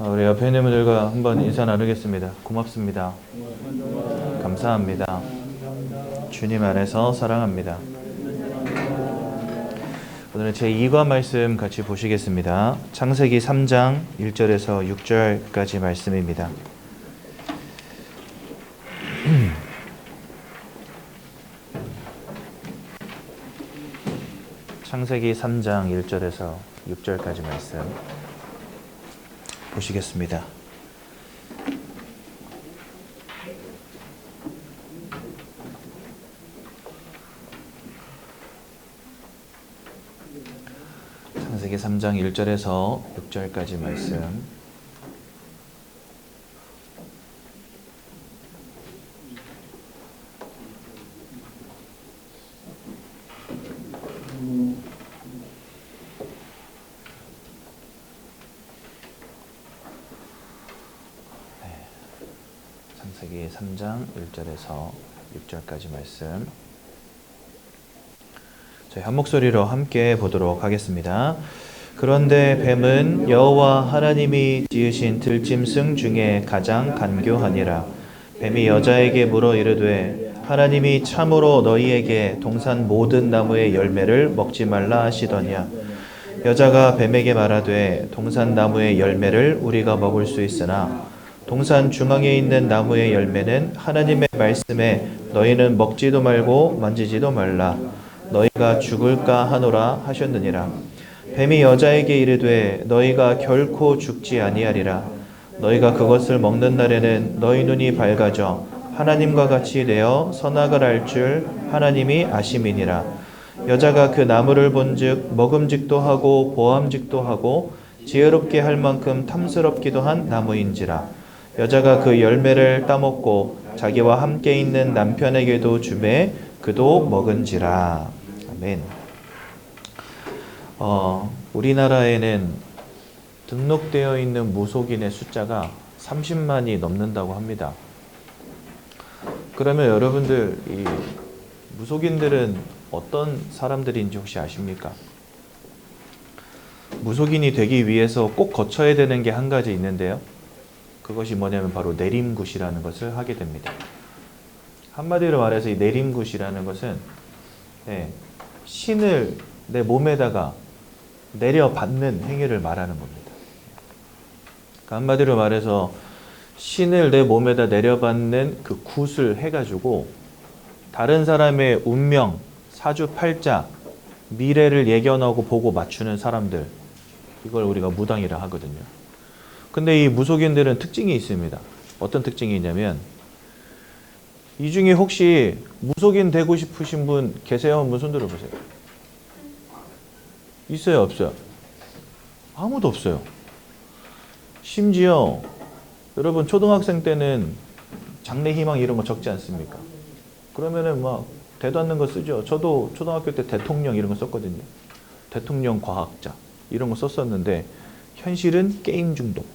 우리 옆에 있는 분들과 한번 인사 나누겠습니다. 고맙습니다. 감사합니다. 주님 안에서 사랑합니다. 오늘은 제2과 말씀 같이 보시겠습니다. 창세기 3장 1절에서 6절까지 말씀입니다. 창세기 3장 1절에서 6절까지 말씀 보시겠습니다. 창세기 3장 1절에서 6절까지 말씀. 창세기 3장 1절에서 6절까지 말씀. 저희 한 목소리로 함께 보도록 하겠습니다. 그런데 뱀은 여호와 하나님이 지으신 들짐승 중에 가장 간교하니라. 뱀이 여자에게 물어 이르되 하나님이 참으로 너희에게 동산 모든 나무의 열매를 먹지 말라 하시더냐. 여자가 뱀에게 말하되 동산 나무의 열매를 우리가 먹을 수 있으나 동산 중앙에 있는 나무의 열매는 하나님의 말씀에 너희는 먹지도 말고 만지지도 말라. 너희가 죽을까 하노라 하셨느니라. 뱀이 여자에게 이르되 너희가 결코 죽지 아니하리라. 너희가 그것을 먹는 날에는 너희 눈이 밝아져 하나님과 같이 되어 선악을 알 줄 하나님이 아심이니라. 여자가 그 나무를 본즉 먹음직도 하고 보암직도 하고 지혜롭게 할 만큼 탐스럽기도 한 나무인지라. 여자가 그 열매를 따먹고 자기와 함께 있는 남편에게도 주매 그도 먹은지라. 아멘. 우리나라에는 등록되어 있는 무속인의 숫자가 30만이 넘는다고 합니다. 그러면 여러분들 이 무속인들은 어떤 사람들인지 혹시 아십니까? 무속인이 되기 위해서 꼭 거쳐야 되는 게 한 가지 있는데요. 그것이 뭐냐면 바로 내림굿이라는 것을 하게 됩니다. 한마디로 말해서 이 내림굿이라는 것은 신을 내 몸에다가 내려받는 행위를 말하는 겁니다. 그러니까 한마디로 말해서 신을 내 몸에다 내려받는 그 굿을 해가지고 다른 사람의 운명, 사주팔자, 미래를 예견하고 보고 맞추는 사람들, 이걸 우리가 무당이라 하거든요. 근데 이 무속인들은 특징이 있습니다. 어떤 특징이 있냐면 이 중에 혹시 무속인 되고 싶으신 분 계세요? 한번 손 들어보세요. 있어요? 없어요? 아무도 없어요. 심지어 여러분 초등학생 때는 장래희망 이런 거 적지 않습니까? 그러면은 막 대도 않는 거 쓰죠. 저도 초등학교 때 대통령 이런 거 썼거든요. 대통령 과학자 이런 거 썼었는데 현실은 게임 중독.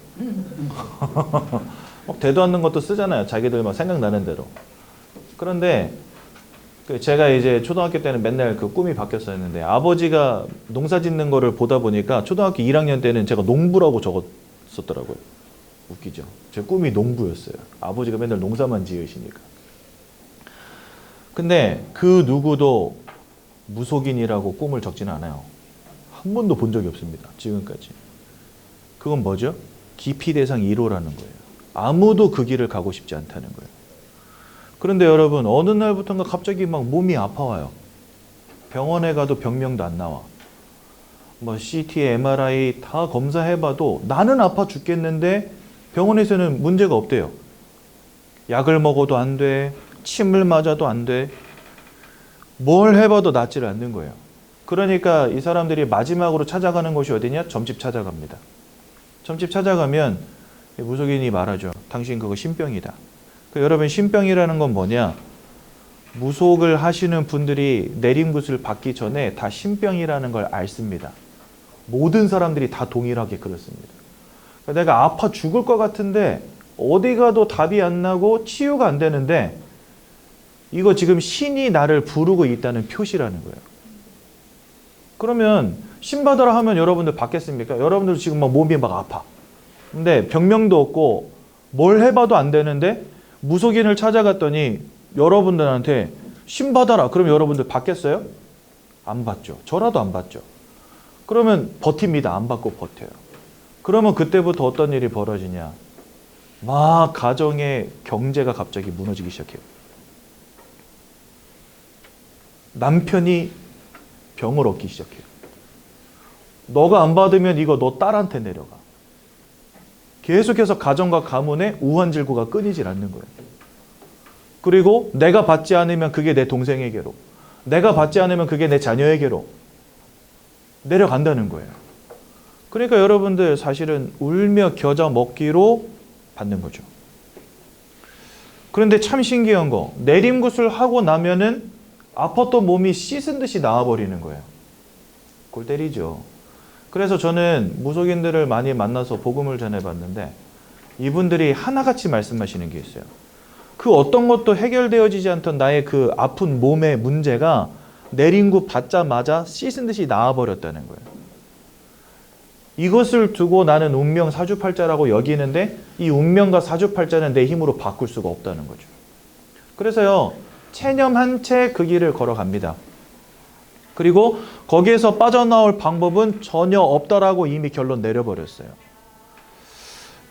막 대도 않는 것도 쓰잖아요. 자기들 막 생각나는 대로. 그런데 제가 이제 초등학교 때는 맨날 그 꿈이 바뀌었었는데 아버지가 농사 짓는 거를 보다 보니까 초등학교 1학년 때는 제가 농부라고 적었었더라고요. 웃기죠. 제 꿈이 농부였어요. 아버지가 맨날 농사만 지으시니까. 근데 그 누구도 무속인이라고 꿈을 적지는 않아요. 한 번도 본 적이 없습니다. 지금까지. 그건 뭐죠? 기피 대상 1호라는 거예요. 아무도 그 길을 가고 싶지 않다는 거예요. 그런데 여러분 어느 날부터인가 갑자기 막 몸이 아파와요. 병원에 가도 병명도 안 나와. 뭐 CT, MRI 다 검사해봐도 나는 아파 죽겠는데 병원에서는 문제가 없대요. 약을 먹어도 안 돼. 침을 맞아도 안 돼. 뭘 해봐도 낫지를 않는 거예요. 그러니까 이 사람들이 마지막으로 찾아가는 곳이 어디냐? 점집 찾아갑니다. 점집 찾아가면 무속인이 말하죠. 당신 그거 신병이다. 여러분 신병이라는 건 뭐냐? 무속을 하시는 분들이 내림굿을 받기 전에 다 신병이라는 걸 앓습니다. 모든 사람들이 다 동일하게 그렇습니다. 내가 아파 죽을 것 같은데 어디 가도 답이 안 나고 치유가 안 되는데 이거 지금 신이 나를 부르고 있다는 표시라는 거예요. 그러면 신 받으라 하면 여러분들 받겠습니까? 여러분들 지금 막 몸이 막 아파. 근데 병명도 없고 뭘 해봐도 안 되는데 무속인을 찾아갔더니 여러분들한테 신 받아라. 그럼 여러분들 받겠어요? 안 받죠. 저라도 안 받죠. 그러면 버팁니다. 안 받고 버텨요. 그러면 그때부터 어떤 일이 벌어지냐. 막 가정의 경제가 갑자기 무너지기 시작해요. 남편이 병을 얻기 시작해요. 너가 안 받으면 이거 너 딸한테 내려가. 계속해서 가정과 가문의 우환질구가 끊이질 않는 거예요. 그리고 내가 받지 않으면 그게 내 동생에게로, 내가 받지 않으면 그게 내 자녀에게로 내려간다는 거예요. 그러니까 여러분들 사실은 울며 겨자 먹기로 받는 거죠. 그런데 참 신기한 거, 내림굿을 하고 나면은 아팠던 몸이 씻은 듯이 나아버리는 거예요. 골 때리죠. 그래서 저는 무속인들을 많이 만나서 복음을 전해봤는데 이분들이 하나같이 말씀하시는 게 있어요. 그 어떤 것도 해결되어지지 않던 나의 그 아픈 몸의 문제가 내림굿 받자마자 씻은 듯이 나아버렸다는 거예요. 이것을 두고 나는 운명 사주팔자라고 여기는데 이 운명과 사주팔자는 내 힘으로 바꿀 수가 없다는 거죠. 그래서요, 체념 한 채 그 길을 걸어갑니다. 그리고 거기에서 빠져나올 방법은 전혀 없다라고 이미 결론 내려버렸어요.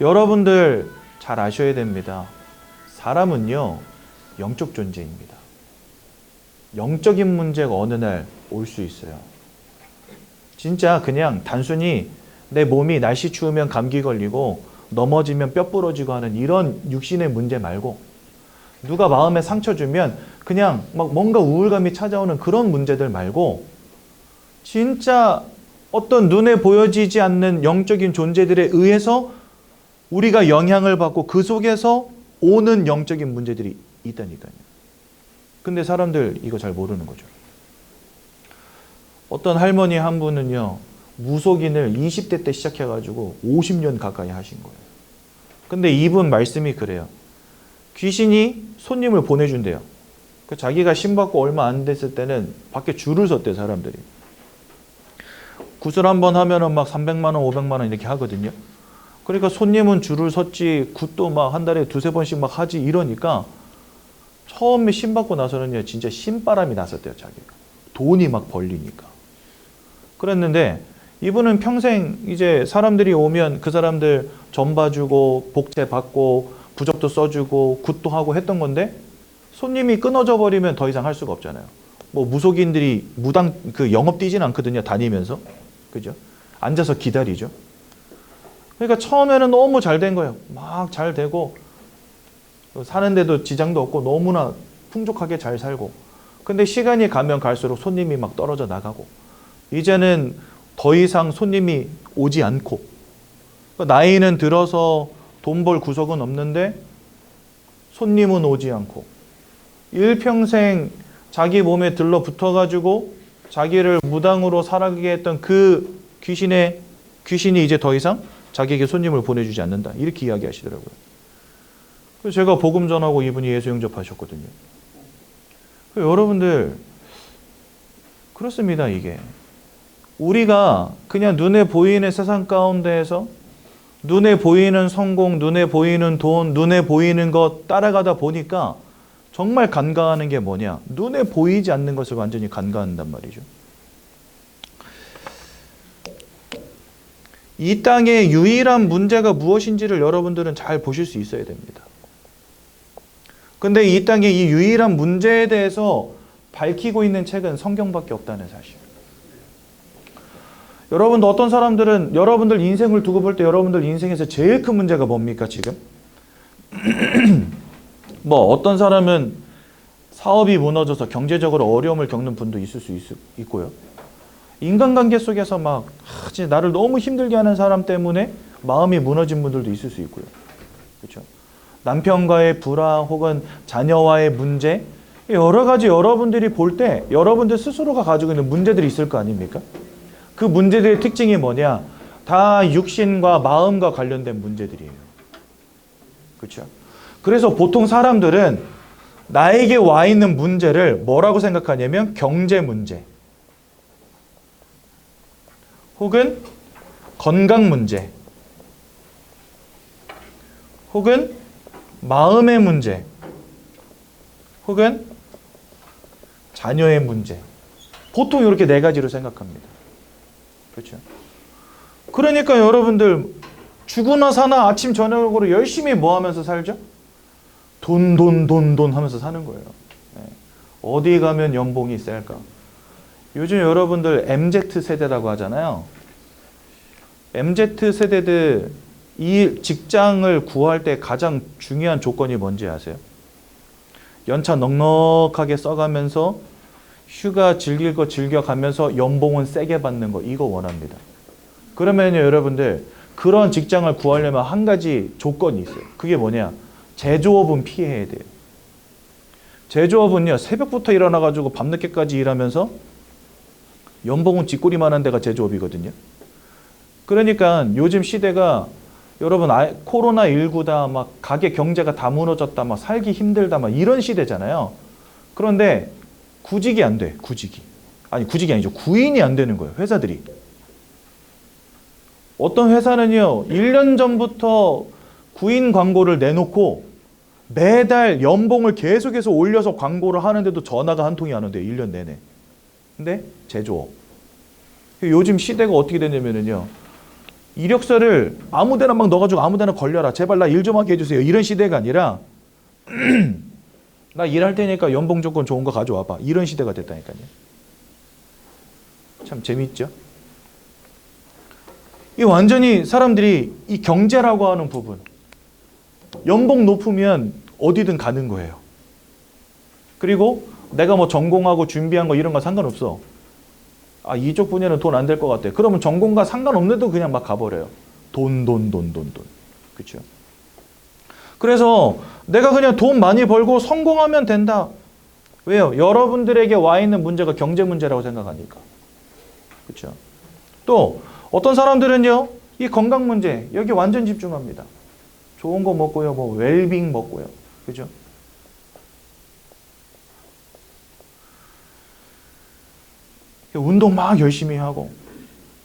여러분들 잘 아셔야 됩니다. 사람은요, 영적 존재입니다. 영적인 문제가 어느 날 올 수 있어요. 진짜 그냥 단순히 내 몸이 날씨 추우면 감기 걸리고 넘어지면 뼈 부러지고 하는 이런 육신의 문제 말고 누가 마음에 상처 주면 그냥 막 뭔가 우울감이 찾아오는 그런 문제들 말고 진짜 어떤 눈에 보여지지 않는 영적인 존재들에 의해서 우리가 영향을 받고 그 속에서 오는 영적인 문제들이 있다니까요. 근데 사람들 이거 잘 모르는 거죠. 어떤 할머니 한 분은요, 무속인을 20대 때 시작해가지고 50년 가까이 하신 거예요. 근데 이분 말씀이 그래요. 귀신이 손님을 보내준대요. 자기가 신받고 얼마 안 됐을 때는 밖에 줄을 섰대요, 사람들이. 구슬 한 번 하면은 막 300만 원, 500만 원 이렇게 하거든요. 그러니까 손님은 줄을 섰지 굿도 막 한 달에 두세 번씩 막 하지 이러니까 처음에 신받고 나서는요, 진짜 신바람이 났었대요, 자기가. 돈이 막 벌리니까. 그랬는데 이분은 평생 이제 사람들이 오면 그 사람들 전 봐주고 복채 받고 부적도 써주고 굿도 하고 했던 건데 손님이 끊어져 버리면 더 이상 할 수가 없잖아요. 뭐 무속인들이 무당 그 영업 뛰진 않거든요. 다니면서. 그죠? 앉아서 기다리죠. 그러니까 처음에는 너무 잘 된 거예요. 막 잘 되고 사는데도 지장도 없고 너무나 풍족하게 잘 살고. 근데 시간이 가면 갈수록 손님이 막 떨어져 나가고 이제는 더 이상 손님이 오지 않고 나이는 들어서 돈 벌 구석은 없는데 손님은 오지 않고 일평생 자기 몸에 들러붙어가지고 자기를 무당으로 살아가게 했던 그 귀신이 이제 더 이상 자기에게 손님을 보내주지 않는다. 이렇게 이야기하시더라고요. 그래서 제가 복음 전하고 이분이 예수 영접하셨거든요. 여러분들 그렇습니다. 이게 우리가 그냥 눈에 보이는 세상 가운데에서 눈에 보이는 성공, 눈에 보이는 돈, 눈에 보이는 것 따라가다 보니까 정말 간과하는 게 뭐냐? 눈에 보이지 않는 것을 완전히 간과한단 말이죠. 이 땅의 유일한 문제가 무엇인지를 여러분들은 잘 보실 수 있어야 됩니다. 근데 이 땅의 이 유일한 문제에 대해서 밝히고 있는 책은 성경밖에 없다는 사실. 여러분들 어떤 사람들은 여러분들 인생을 두고 볼 때 여러분들 인생에서 제일 큰 문제가 뭡니까 지금? 뭐 어떤 사람은 사업이 무너져서 경제적으로 어려움을 겪는 분도 있을 수 있고요. 인간관계 속에서 막 진짜 나를 너무 힘들게 하는 사람 때문에 마음이 무너진 분들도 있을 수 있고요. 그렇죠? 남편과의 불화 혹은 자녀와의 문제 여러 가지 여러분들이 볼 때 여러분들 스스로가 가지고 있는 문제들이 있을 거 아닙니까? 그 문제들의 특징이 뭐냐? 다 육신과 마음과 관련된 문제들이에요. 그렇죠? 그래서 보통 사람들은 나에게 와 있는 문제를 뭐라고 생각하냐면 경제 문제 혹은 건강 문제 혹은 마음의 문제, 혹은 자녀의 문제. 보통 이렇게 네 가지로 생각합니다. 그렇죠? 그러니까 여러분들 죽으나 사나 아침 저녁으로 열심히 뭐 하면서 살죠? 돈 하면서 사는 거예요. 네. 어디 가면 연봉이 셀까? 요즘 여러분들 MZ 세대라고 하잖아요. MZ 세대들 이 직장을 구할 때 가장 중요한 조건이 뭔지 아세요? 연차 넉넉하게 써가면서 휴가 즐길 거 즐겨가면서 연봉은 세게 받는 거, 이거 원합니다. 그러면요 여러분들 그런 직장을 구하려면 한 가지 조건이 있어요. 그게 뭐냐? 제조업은 피해야 돼요. 제조업은요 새벽부터 일어나가지고 밤늦게까지 일하면서 연봉은 쥐꼬리만한 데가 제조업이거든요. 그러니까 요즘 시대가 여러분 코로나19다 막 가게 경제가 다 무너졌다 막 살기 힘들다 막 이런 시대잖아요. 그런데 구직이 안 돼. 구직이 아니죠. 구인이 안 되는 거예요. 회사들이. 어떤 회사는요 1년 전부터 구인 광고를 내놓고 매달 연봉을 계속해서 올려서 광고를 하는데도 전화가 한 통이 안 온대요. 1년 내내. 근데 제조업. 요즘 시대가 어떻게 되냐면요. 이력서를 아무 데나 막 넣어가지고 아무 데나 걸려라. 제발 나 일 좀 하게 해주세요. 이런 시대가 아니라 나 일할 테니까 연봉 조건 좋은 거 가져와봐. 이런 시대가 됐다니까요. 참 재밌죠? 이 완전히 사람들이 이 경제라고 하는 부분, 연봉 높으면 어디든 가는 거예요. 그리고 내가 뭐 전공하고 준비한 거 이런 거 상관없어. 아, 이쪽 분야는 돈 안 될 것 같아. 그러면 전공과 상관없는데도 그냥 막 가버려요. 돈. 그렇죠? 그래서 내가 그냥 돈 많이 벌고 성공하면 된다. 왜요? 여러분들에게 와 있는 문제가 경제 문제라고 생각하니까. 그렇죠? 또 어떤 사람들은요. 이 건강 문제 여기 완전 집중합니다. 좋은 거 먹고요. 뭐 웰빙 먹고요. 그죠? 운동 막 열심히 하고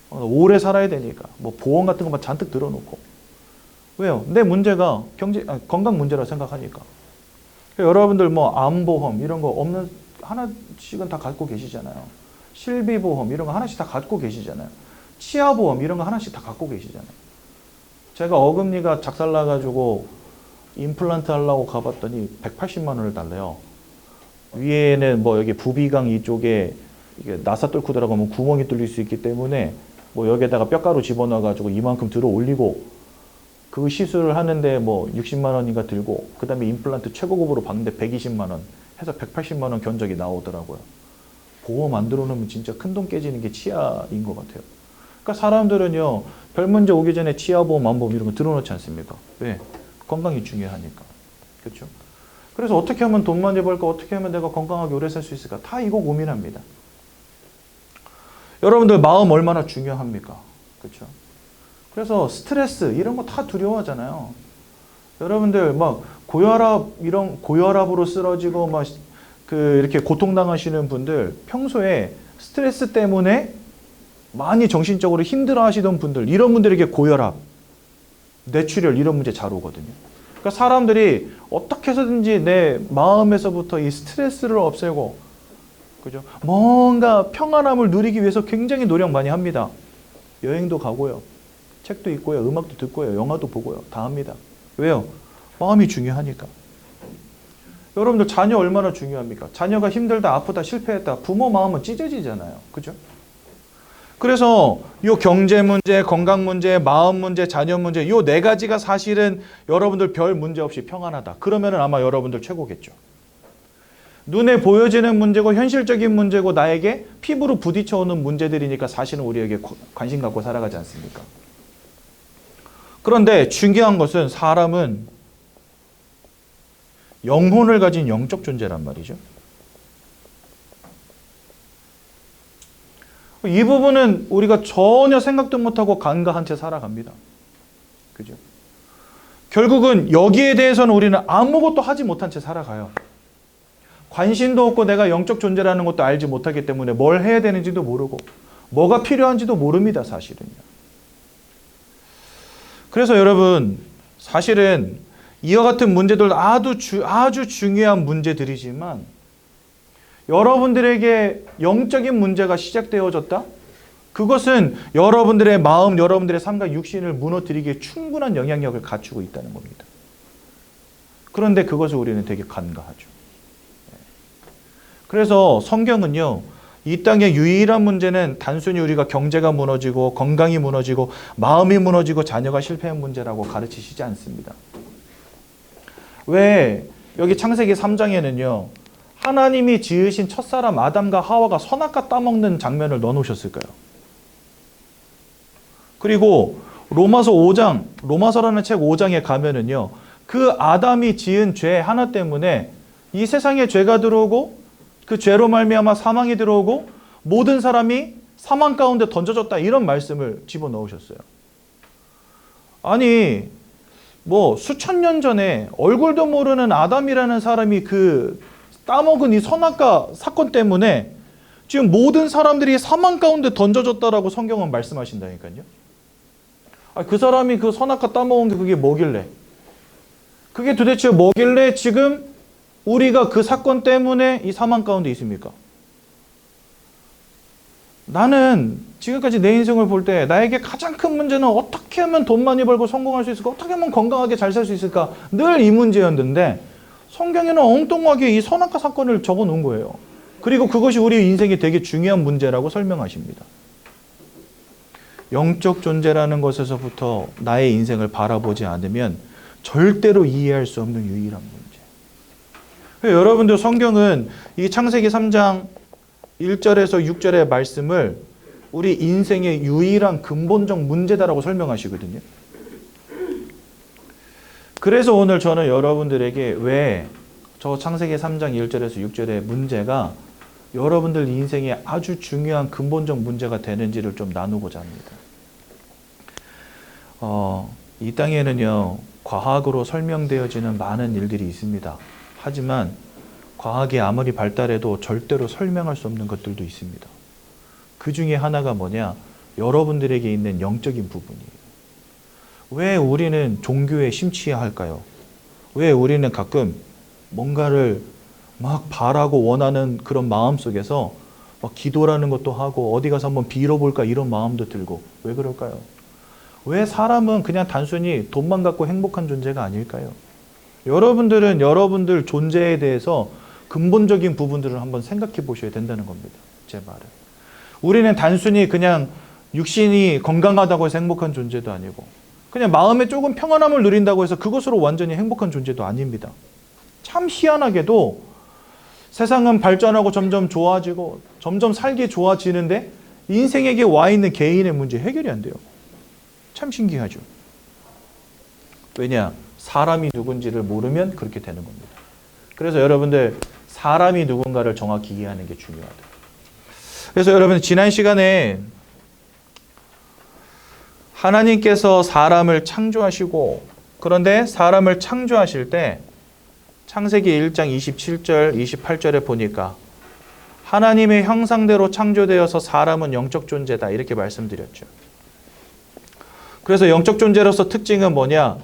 오래 살아야 되니까 뭐 보험 같은 거 막 잔뜩 들어놓고. 왜요? 내 문제가 건강 문제라고 생각하니까. 여러분들 뭐 암보험 이런 거 없는 하나씩은 다 갖고 계시잖아요. 실비보험 이런 거 하나씩 다 갖고 계시잖아요. 치아보험 이런 거 하나씩 다 갖고 계시잖아요. 제가 어금니가 작살나가지고 임플란트 하려고 가봤더니 180만 원을 달래요. 위에는 뭐 여기 부비강 이쪽에 이게 나사 뚫고 들어가면 구멍이 뚫릴 수 있기 때문에 뭐 여기에다가 뼈가루 집어넣어가지고 이만큼 들어 올리고 그 시술을 하는데 뭐 60만 원인가 들고 그 다음에 임플란트 최고급으로 받는데 120만 원 해서 180만 원 견적이 나오더라고요. 보험 안 들어놓으면 진짜 큰돈 깨지는 게 치아인 것 같아요. 그러니까 사람들은요 별 문제 오기 전에 치아보험, 암보험 이런 거 들어놓지 않습니까? 왜? 건강이 중요하니까. 그렇죠? 그래서 어떻게 하면 돈 많이 벌까? 어떻게 하면 내가 건강하게 오래 살 수 있을까? 다 이거 고민합니다. 여러분들 마음 얼마나 중요합니까? 그렇죠? 그래서 스트레스 이런 거 다 두려워하잖아요. 여러분들 막 고혈압으로 쓰러지고 막 이렇게 고통당하시는 분들 평소에 스트레스 때문에 많이 정신적으로 힘들어하시던 분들 이런 분들에게 고혈압, 뇌출혈 이런 문제 잘 오거든요. 그러니까 사람들이 어떻게 해서든지 내 마음에서부터 이 스트레스를 없애고 그죠? 뭔가 평안함을 누리기 위해서 굉장히 노력 많이 합니다. 여행도 가고요. 책도 읽고요. 음악도 듣고요. 영화도 보고요. 다 합니다. 왜요? 마음이 중요하니까. 여러분들 자녀 얼마나 중요합니까? 자녀가 힘들다, 아프다, 실패했다. 부모 마음은 찢어지잖아요. 그죠? 그래서 요 경제 문제, 건강 문제, 마음 문제, 자녀 문제 요 네 가지가 사실은 여러분들 별 문제 없이 평안하다. 그러면은 아마 여러분들 최고겠죠. 눈에 보여지는 문제고 현실적인 문제고 나에게 피부로 부딪혀오는 문제들이니까 사실은 우리에게 관심 갖고 살아가지 않습니까? 그런데 중요한 것은 사람은 영혼을 가진 영적 존재란 말이죠. 이 부분은 우리가 전혀 생각도 못하고 간과한 채 살아갑니다. 그죠? 결국은 여기에 대해서는 우리는 아무것도 하지 못한 채 살아가요. 관심도 없고 내가 영적 존재라는 것도 알지 못하기 때문에 뭘 해야 되는지도 모르고 뭐가 필요한지도 모릅니다. 사실은요. 그래서 여러분 사실은 이와 같은 문제들 아주 중요한 문제들이지만 여러분들에게 영적인 문제가 시작되어졌다? 그것은 여러분들의 마음, 여러분들의 삶과 육신을 무너뜨리기에 충분한 영향력을 갖추고 있다는 겁니다. 그런데 그것을 우리는 되게 간과하죠. 그래서 성경은요, 이 땅의 유일한 문제는 단순히 우리가 경제가 무너지고 건강이 무너지고 마음이 무너지고 자녀가 실패한 문제라고 가르치시지 않습니다. 왜 여기 창세기 3장에는요, 하나님이 지으신 첫사람 아담과 하와가 선악과 따먹는 장면을 넣어놓으셨을까요? 그리고 로마서라는 책 5장에 가면은요, 그 아담이 지은 죄 하나 때문에 이 세상에 죄가 들어오고 그 죄로 말미암아 사망이 들어오고 모든 사람이 사망 가운데 던져졌다, 이런 말씀을 집어넣으셨어요. 아니, 뭐 수천 년 전에 얼굴도 모르는 아담이라는 사람이 그 따먹은 이 선악과 사건 때문에 지금 모든 사람들이 사망 가운데 던져졌다라고 성경은 말씀하신다니까요. 그 사람이 그 선악과 따먹은 게 그게 뭐길래? 그게 도대체 뭐길래 지금 우리가 그 사건 때문에 이 사망 가운데 있습니까? 나는 지금까지 내 인생을 볼 때 나에게 가장 큰 문제는 어떻게 하면 돈 많이 벌고 성공할 수 있을까? 어떻게 하면 건강하게 잘 살 수 있을까? 늘 이 문제였는데 성경에는 엉뚱하게 이 선악과 사건을 적어 놓은 거예요. 그리고 그것이 우리 인생에 되게 중요한 문제라고 설명하십니다. 영적 존재라는 것에서부터 나의 인생을 바라보지 않으면 절대로 이해할 수 없는 유일한 문제. 여러분들, 성경은 이 창세기 3장 1절에서 6절의 말씀을 우리 인생의 유일한 근본적 문제다라고 설명하시거든요. 그래서 오늘 저는 여러분들에게 왜 저 창세기 3장 1절에서 6절의 문제가 여러분들 인생에 아주 중요한 근본적 문제가 되는지를 좀 나누고자 합니다. 이 땅에는요, 과학으로 설명되어지는 많은 일들이 있습니다. 하지만 과학이 아무리 발달해도 절대로 설명할 수 없는 것들도 있습니다. 그 중에 하나가 뭐냐? 여러분들에게 있는 영적인 부분이에요. 왜 우리는 종교에 심취해야 할까요? 왜 우리는 가끔 뭔가를 막 바라고 원하는 그런 마음 속에서 막 기도라는 것도 하고 어디 가서 한번 빌어볼까 이런 마음도 들고, 왜 그럴까요? 왜 사람은 그냥 단순히 돈만 갖고 행복한 존재가 아닐까요? 여러분들은 여러분들 존재에 대해서 근본적인 부분들을 한번 생각해 보셔야 된다는 겁니다. 제 말은. 우리는 단순히 그냥 육신이 건강하다고 해서 행복한 존재도 아니고, 그냥 마음에 조금 평안함을 누린다고 해서 그것으로 완전히 행복한 존재도 아닙니다. 참 희한하게도 세상은 발전하고 점점 좋아지고 점점 살기 좋아지는데 인생에게 와 있는 개인의 문제 해결이 안 돼요. 참 신기하죠. 왜냐? 사람이 누군지를 모르면 그렇게 되는 겁니다. 그래서 여러분들, 사람이 누군가를 정확히 이해하는 게 중요하다. 그래서 여러분, 지난 시간에 하나님께서 사람을 창조하시고, 그런데 사람을 창조하실 때 창세기 1장 27절, 28절에 보니까 하나님의 형상대로 창조되어서 사람은 영적 존재다, 이렇게 말씀드렸죠. 그래서 영적 존재로서 특징은 뭐냐?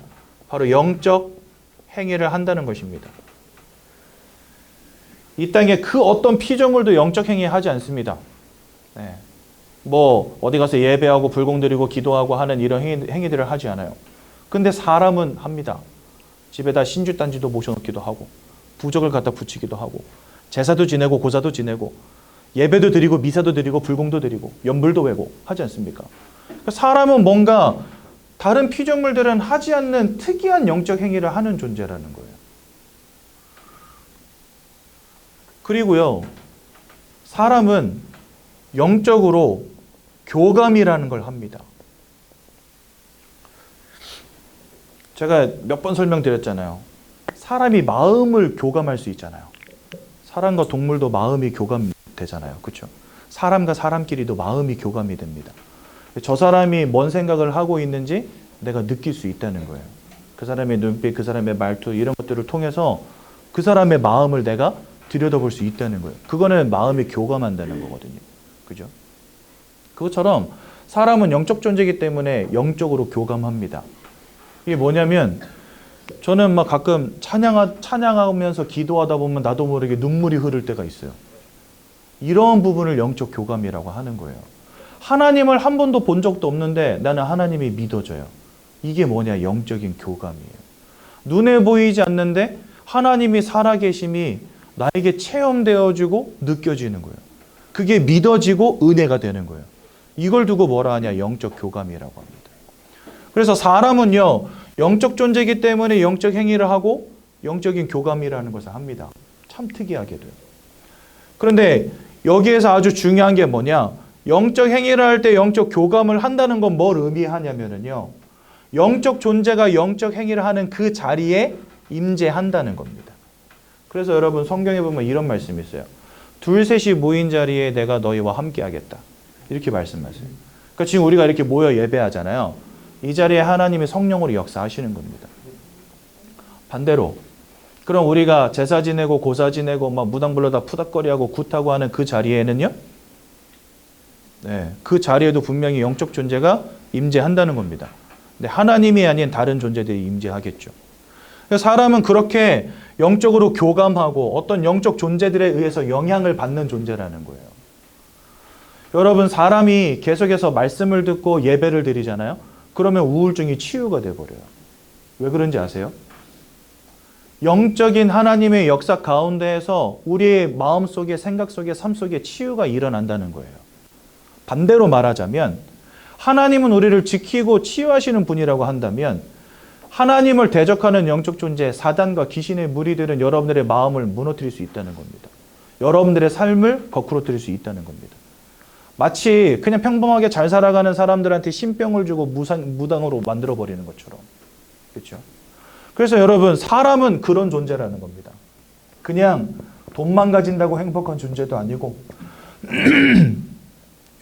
바로 영적 행위를 한다는 것입니다. 이 땅에 그 어떤 피조물도 영적 행위 하지 않습니다. 네. 뭐 어디 가서 예배하고 불공 드리고 기도하고 하는 이런 행위들을 하지 않아요. 근데 사람은 합니다. 집에다 신주단지도 모셔놓기도 하고, 부적을 갖다 붙이기도 하고, 제사도 지내고 고사도 지내고, 예배도 드리고 미사도 드리고 불공도 드리고 연불도 외고 하지 않습니까? 사람은 뭔가 다른 피조물들은 하지 않는 특이한 영적 행위를 하는 존재라는 거예요. 그리고요, 사람은 영적으로 교감이라는 걸 합니다. 제가 몇 번 설명드렸잖아요. 사람이 마음을 교감할 수 있잖아요. 사람과 동물도 마음이 교감되잖아요. 그렇죠? 사람과 사람끼리도 마음이 교감이 됩니다. 저 사람이 뭔 생각을 하고 있는지 내가 느낄 수 있다는 거예요. 그 사람의 눈빛, 그 사람의 말투, 이런 것들을 통해서 그 사람의 마음을 내가 들여다볼 수 있다는 거예요. 그거는 마음이 교감한다는 거거든요. 그죠? 그것처럼 사람은 영적 존재이기 때문에 영적으로 교감합니다. 이게 뭐냐면, 저는 막 가끔 찬양하면서 기도하다 보면 나도 모르게 눈물이 흐를 때가 있어요. 이런 부분을 영적 교감이라고 하는 거예요. 하나님을 한 번도 본 적도 없는데 나는 하나님이 믿어져요. 이게 뭐냐? 영적인 교감이에요. 눈에 보이지 않는데 하나님이 살아계심이 나에게 체험되어지고 느껴지는 거예요. 그게 믿어지고 은혜가 되는 거예요. 이걸 두고 뭐라 하냐? 영적 교감이라고 합니다. 그래서 사람은요, 영적 존재이기 때문에 영적 행위를 하고 영적인 교감이라는 것을 합니다. 참 특이하게도. 그런데 여기에서 아주 중요한 게 뭐냐? 영적 행위를 할 때 영적 교감을 한다는 건 뭘 의미하냐면요, 영적 존재가 영적 행위를 하는 그 자리에 임재한다는 겁니다. 그래서 여러분 성경에 보면 이런 말씀이 있어요. 둘 셋이 모인 자리에 내가 너희와 함께 하겠다. 이렇게 말씀하세요. 그러니까 지금 우리가 이렇게 모여 예배하잖아요. 이 자리에 하나님이 성령으로 역사하시는 겁니다. 반대로 그럼 우리가 제사 지내고 고사 지내고 막 무당 불러다 푸닥거리하고 굿하고 하는 그 자리에는요, 네, 그 자리에도 분명히 영적 존재가 임재한다는 겁니다. 근데 하나님이 아닌 다른 존재들이 임재하겠죠. 사람은 그렇게 영적으로 교감하고 어떤 영적 존재들에 의해서 영향을 받는 존재라는 거예요. 여러분, 사람이 계속해서 말씀을 듣고 예배를 드리잖아요. 그러면 우울증이 치유가 돼버려요. 왜 그런지 아세요? 영적인 하나님의 역사 가운데에서 우리의 마음속에, 생각 속에, 삶 속에 치유가 일어난다는 거예요. 반대로 말하자면 하나님은 우리를 지키고 치유하시는 분이라고 한다면 하나님을 대적하는 영적 존재 사단과 귀신의 무리들은 여러분들의 마음을 무너뜨릴 수 있다는 겁니다. 여러분들의 삶을 거꾸로뜨릴 수 있다는 겁니다. 마치 그냥 평범하게 잘 살아가는 사람들한테 신병을 주고 무당으로 만들어버리는 것처럼. 그렇죠? 그래서 여러분, 사람은 그런 존재라는 겁니다. 그냥 돈만 가진다고 행복한 존재도 아니고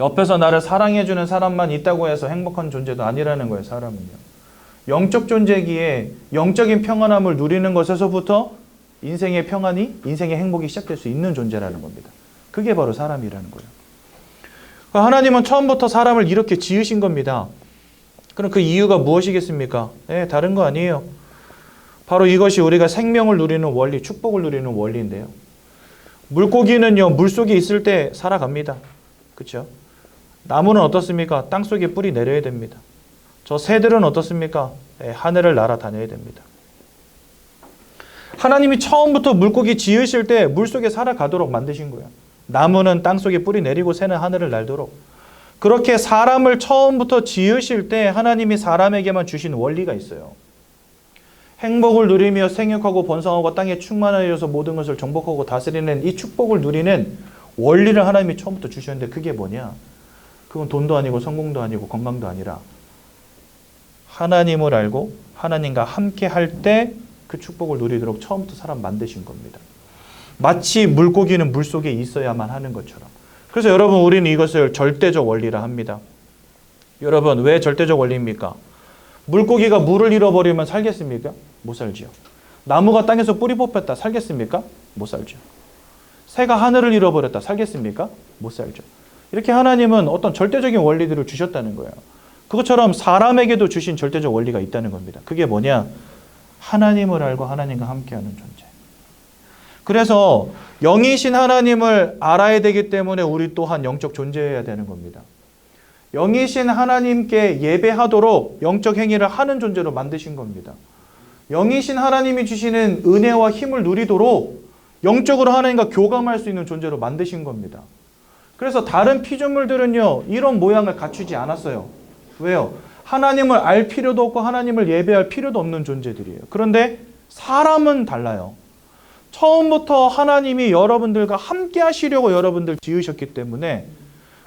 옆에서 나를 사랑해주는 사람만 있다고 해서 행복한 존재도 아니라는 거예요. 사람은요. 영적 존재기에 영적인 평안함을 누리는 것에서부터 인생의 평안이, 인생의 행복이 시작될 수 있는 존재라는 겁니다. 그게 바로 사람이라는 거예요. 하나님은 처음부터 사람을 이렇게 지으신 겁니다. 그럼 그 이유가 무엇이겠습니까? 네, 다른 거 아니에요. 바로 이것이 우리가 생명을 누리는 원리, 축복을 누리는 원리인데요. 물고기는요, 물속에 있을 때 살아갑니다. 그렇죠? 나무는 어떻습니까? 땅속에 뿌리 내려야 됩니다. 저 새들은 어떻습니까? 하늘을 날아다녀야 됩니다. 하나님이 처음부터 물고기 지으실 때 물속에 살아가도록 만드신 거예요. 나무는 땅속에 뿌리 내리고 새는 하늘을 날도록. 그렇게 사람을 처음부터 지으실 때 하나님이 사람에게만 주신 원리가 있어요. 행복을 누리며 생육하고 번성하고 땅에 충만하여서 모든 것을 정복하고 다스리는 이 축복을 누리는 원리를 하나님이 처음부터 주셨는데 그게 뭐냐? 그건 돈도 아니고 성공도 아니고 건강도 아니라 하나님을 알고 하나님과 함께 할 때 그 축복을 누리도록 처음부터 사람 만드신 겁니다. 마치 물고기는 물속에 있어야만 하는 것처럼. 그래서 여러분, 우리는 이것을 절대적 원리라 합니다. 여러분, 왜 절대적 원리입니까? 물고기가 물을 잃어버리면 살겠습니까? 못 살지요. 나무가 땅에서 뿌리 뽑혔다 살겠습니까? 못 살죠. 새가 하늘을 잃어버렸다 살겠습니까? 못 살죠. 이렇게 하나님은 어떤 절대적인 원리들을 주셨다는 거예요. 그것처럼 사람에게도 주신 절대적 원리가 있다는 겁니다. 그게 뭐냐? 하나님을 알고 하나님과 함께하는 존재. 그래서 영이신 하나님을 알아야 되기 때문에 우리 또한 영적 존재여야 되는 겁니다. 영이신 하나님께 예배하도록 영적 행위를 하는 존재로 만드신 겁니다. 영이신 하나님이 주시는 은혜와 힘을 누리도록 영적으로 하나님과 교감할 수 있는 존재로 만드신 겁니다. 그래서 다른 피조물들은요, 이런 모양을 갖추지 않았어요. 왜요? 하나님을 알 필요도 없고 하나님을 예배할 필요도 없는 존재들이에요. 그런데 사람은 달라요. 처음부터 하나님이 여러분들과 함께 하시려고 여러분들 지으셨기 때문에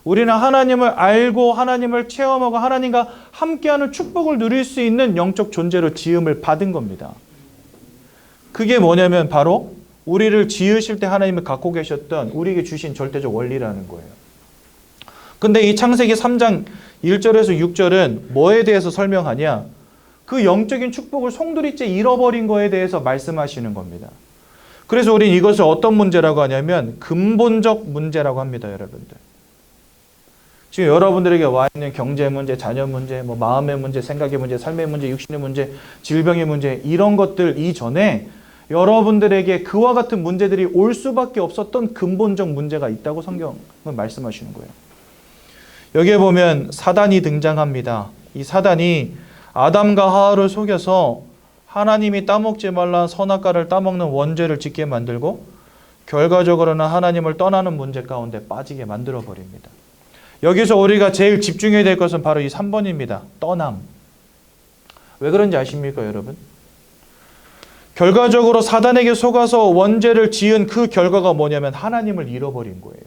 우리는 하나님을 알고 하나님을 체험하고 하나님과 함께하는 축복을 누릴 수 있는 영적 존재로 지음을 받은 겁니다. 그게 뭐냐면 바로 우리를 지으실 때 하나님이 갖고 계셨던 우리에게 주신 절대적 원리라는 거예요. 근데 이 창세기 3장 1절에서 6절은 뭐에 대해서 설명하냐? 그 영적인 축복을 송두리째 잃어버린 거에 대해서 말씀하시는 겁니다. 그래서 우린 이것을 어떤 문제라고 하냐면 근본적 문제라고 합니다, 여러분들. 지금 여러분들에게 와 있는 경제 문제, 자녀 문제, 뭐 마음의 문제, 생각의 문제, 삶의 문제, 육신의 문제, 질병의 문제 이런 것들 이전에 여러분들에게 그와 같은 문제들이 올 수밖에 없었던 근본적 문제가 있다고 성경은 말씀하시는 거예요. 여기에 보면 사단이 등장합니다. 이 사단이 아담과 하와를 속여서 하나님이 따먹지 말라는 선악과를 따먹는 원죄를 짓게 만들고 결과적으로는 하나님을 떠나는 문제 가운데 빠지게 만들어 버립니다. 여기서 우리가 제일 집중해야 될 것은 바로 이 3번입니다. 떠남. 왜 그런지 아십니까, 여러분? 결과적으로 사단에게 속아서 원죄를 지은 그 결과가 뭐냐면 하나님을 잃어버린 거예요.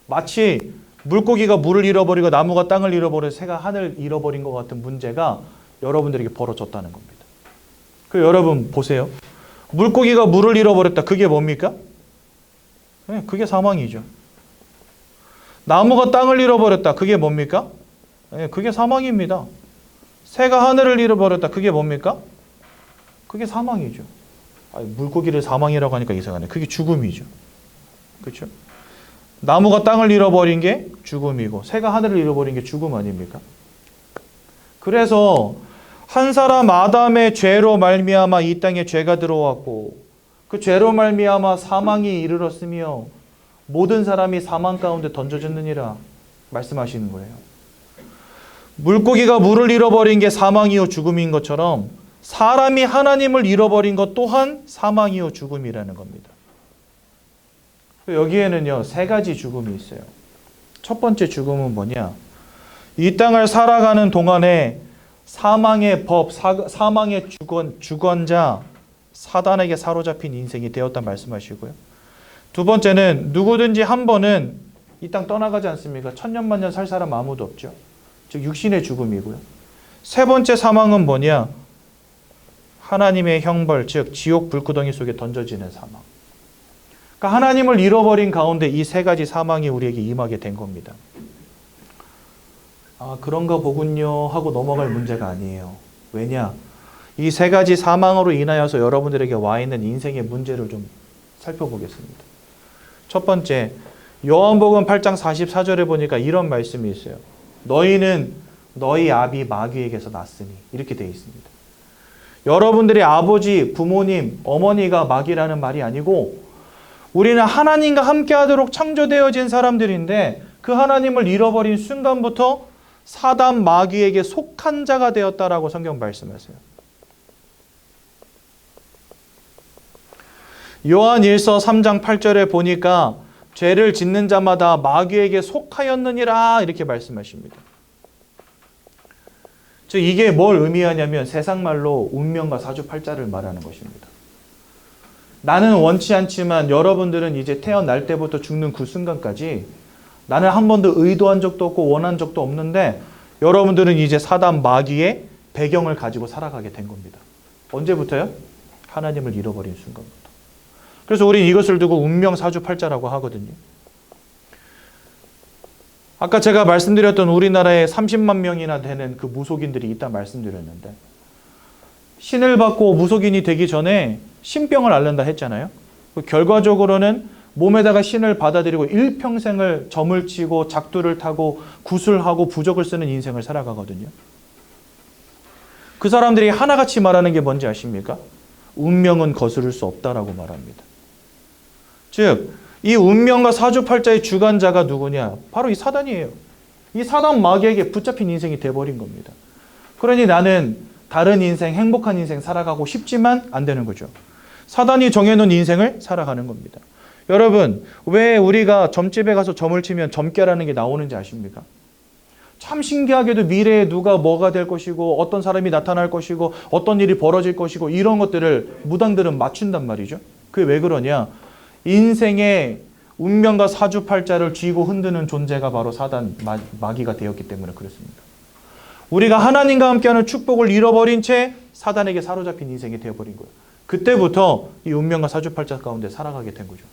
마치 물고기가 물을 잃어버리고 나무가 땅을 잃어버리고 새가 하늘을 잃어버린 것 같은 문제가 여러분들에게 벌어졌다는 겁니다. 그 여러분 보세요. 물고기가 물을 잃어버렸다. 그게 뭡니까? 그게 사망이죠. 나무가 땅을 잃어버렸다. 그게 뭡니까? 그게 사망입니다. 새가 하늘을 잃어버렸다. 그게 뭡니까? 그게 사망이죠. 물고기를 사망이라고 하니까 이상하네. 그게 죽음이죠. 그렇죠? 나무가 땅을 잃어버린 게 죽음이고 새가 하늘을 잃어버린 게 죽음 아닙니까? 그래서 한 사람 아담의 죄로 말미암아 이 땅에 죄가 들어왔고 그 죄로 말미암아 사망이 이르렀으며 모든 사람이 사망 가운데 던져졌느니라 말씀하시는 거예요. 물고기가 물을 잃어버린 게 사망이요 죽음인 것처럼 사람이 하나님을 잃어버린 것 또한 사망이요 죽음이라는 겁니다. 여기에는요 3가지 죽음이 있어요. 첫 번째 죽음은 뭐냐? 이 땅을 살아가는 동안에 사망의 법, 사망의 주권자 사단에게 사로잡힌 인생이 되었다 말씀하시고요. 두 번째는 누구든지 한 번은 이 땅 떠나가지 않습니까? 천년만년 살 사람 아무도 없죠. 즉 육신의 죽음이고요. 세 번째 사망은 뭐냐? 하나님의 형벌, 즉 지옥 불구덩이 속에 던져지는 사망. 그러니까 하나님을 잃어버린 가운데 이 3가지 사망이 우리에게 임하게 된 겁니다. 아, 그런가 보군요 하고 넘어갈 문제가 아니에요. 왜냐? 이 3가지 사망으로 인하여서 여러분들에게 와 있는 인생의 문제를 좀 살펴보겠습니다. 첫 번째, 요한복음 8장 44절에 보니까 이런 말씀이 있어요. 너희는 너희 아비 마귀에게서 났으니 이렇게 되어 있습니다. 여러분들의 아버지, 부모님, 어머니가 마귀라는 말이 아니고 우리는 하나님과 함께하도록 창조되어진 사람들인데 그 하나님을 잃어버린 순간부터 사단 마귀에게 속한 자가 되었다라고 성경 말씀하세요. 요한 1서 3장 8절에 보니까 죄를 짓는 자마다 마귀에게 속하였느니라 이렇게 말씀하십니다. 즉 이게 뭘 의미하냐면 세상 말로 운명과 사주팔자를 말하는 것입니다. 나는 원치 않지만 여러분들은 이제 태어날 때부터 죽는 그 순간까지 나는 한 번도 의도한 적도 없고 원한 적도 없는데 여러분들은 이제 사단 마귀의 배경을 가지고 살아가게 된 겁니다. 언제부터요? 하나님을 잃어버린 순간부터. 그래서 우리는 이것을 두고 운명 사주팔자라고 하거든요. 아까 제가 말씀드렸던 우리나라에 30만 명이나 되는 그 무속인들이 있다 말씀드렸는데 신을 받고 무속인이 되기 전에 신병을 앓는다 했잖아요. 결과적으로는 몸에다가 신을 받아들이고 일평생을 점을 치고 작두를 타고 구슬하고 부적을 쓰는 인생을 살아가거든요. 그 사람들이 하나같이 말하는 게 뭔지 아십니까? 운명은 거스를 수 없다라고 말합니다. 즉, 이 운명과 사주팔자의 주관자가 누구냐? 바로 이 사단이에요. 이 사단 마귀에게 붙잡힌 인생이 돼버린 겁니다. 그러니 나는 다른 인생, 행복한 인생 살아가고 싶지만 안 되는 거죠. 사단이 정해놓은 인생을 살아가는 겁니다. 여러분, 왜 우리가 점집에 가서 점을 치면 점괘라는 게 나오는지 아십니까? 참 신기하게도 미래에 누가 뭐가 될 것이고 어떤 사람이 나타날 것이고 어떤 일이 벌어질 것이고 이런 것들을 무당들은 맞춘단 말이죠. 그게 왜 그러냐? 인생의 운명과 사주팔자를 쥐고 흔드는 존재가 바로 사단 마귀가 되었기 때문에 그렇습니다. 우리가 하나님과 함께하는 축복을 잃어버린 채 사단에게 사로잡힌 인생이 되어버린 거예요. 그때부터 이 운명과 사주팔자 가운데 살아가게 된 거죠.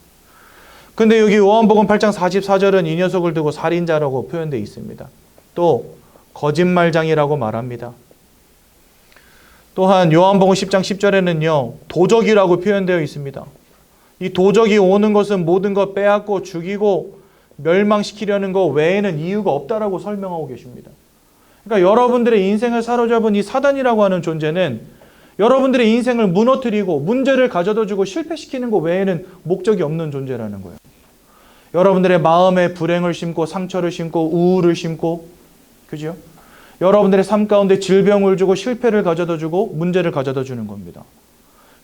근데 여기 요한복음 8장 44절은 이 녀석을 두고 살인자라고 표현되어 있습니다. 또 거짓말장이라고 말합니다. 또한 요한복음 10장 10절에는요. 도적이라고 표현되어 있습니다. 이 도적이 오는 것은 모든 것 빼앗고 죽이고 멸망시키려는 것 외에는 이유가 없다라고 설명하고 계십니다. 그러니까 여러분들의 인생을 사로잡은 이 사단이라고 하는 존재는 여러분들의 인생을 무너뜨리고 문제를 가져다주고 실패시키는 것 외에는 목적이 없는 존재라는 거예요. 여러분들의 마음에 불행을 심고 상처를 심고 우울을 심고, 그죠? 여러분들의 삶 가운데 질병을 주고 실패를 가져다주고 문제를 가져다주는 겁니다.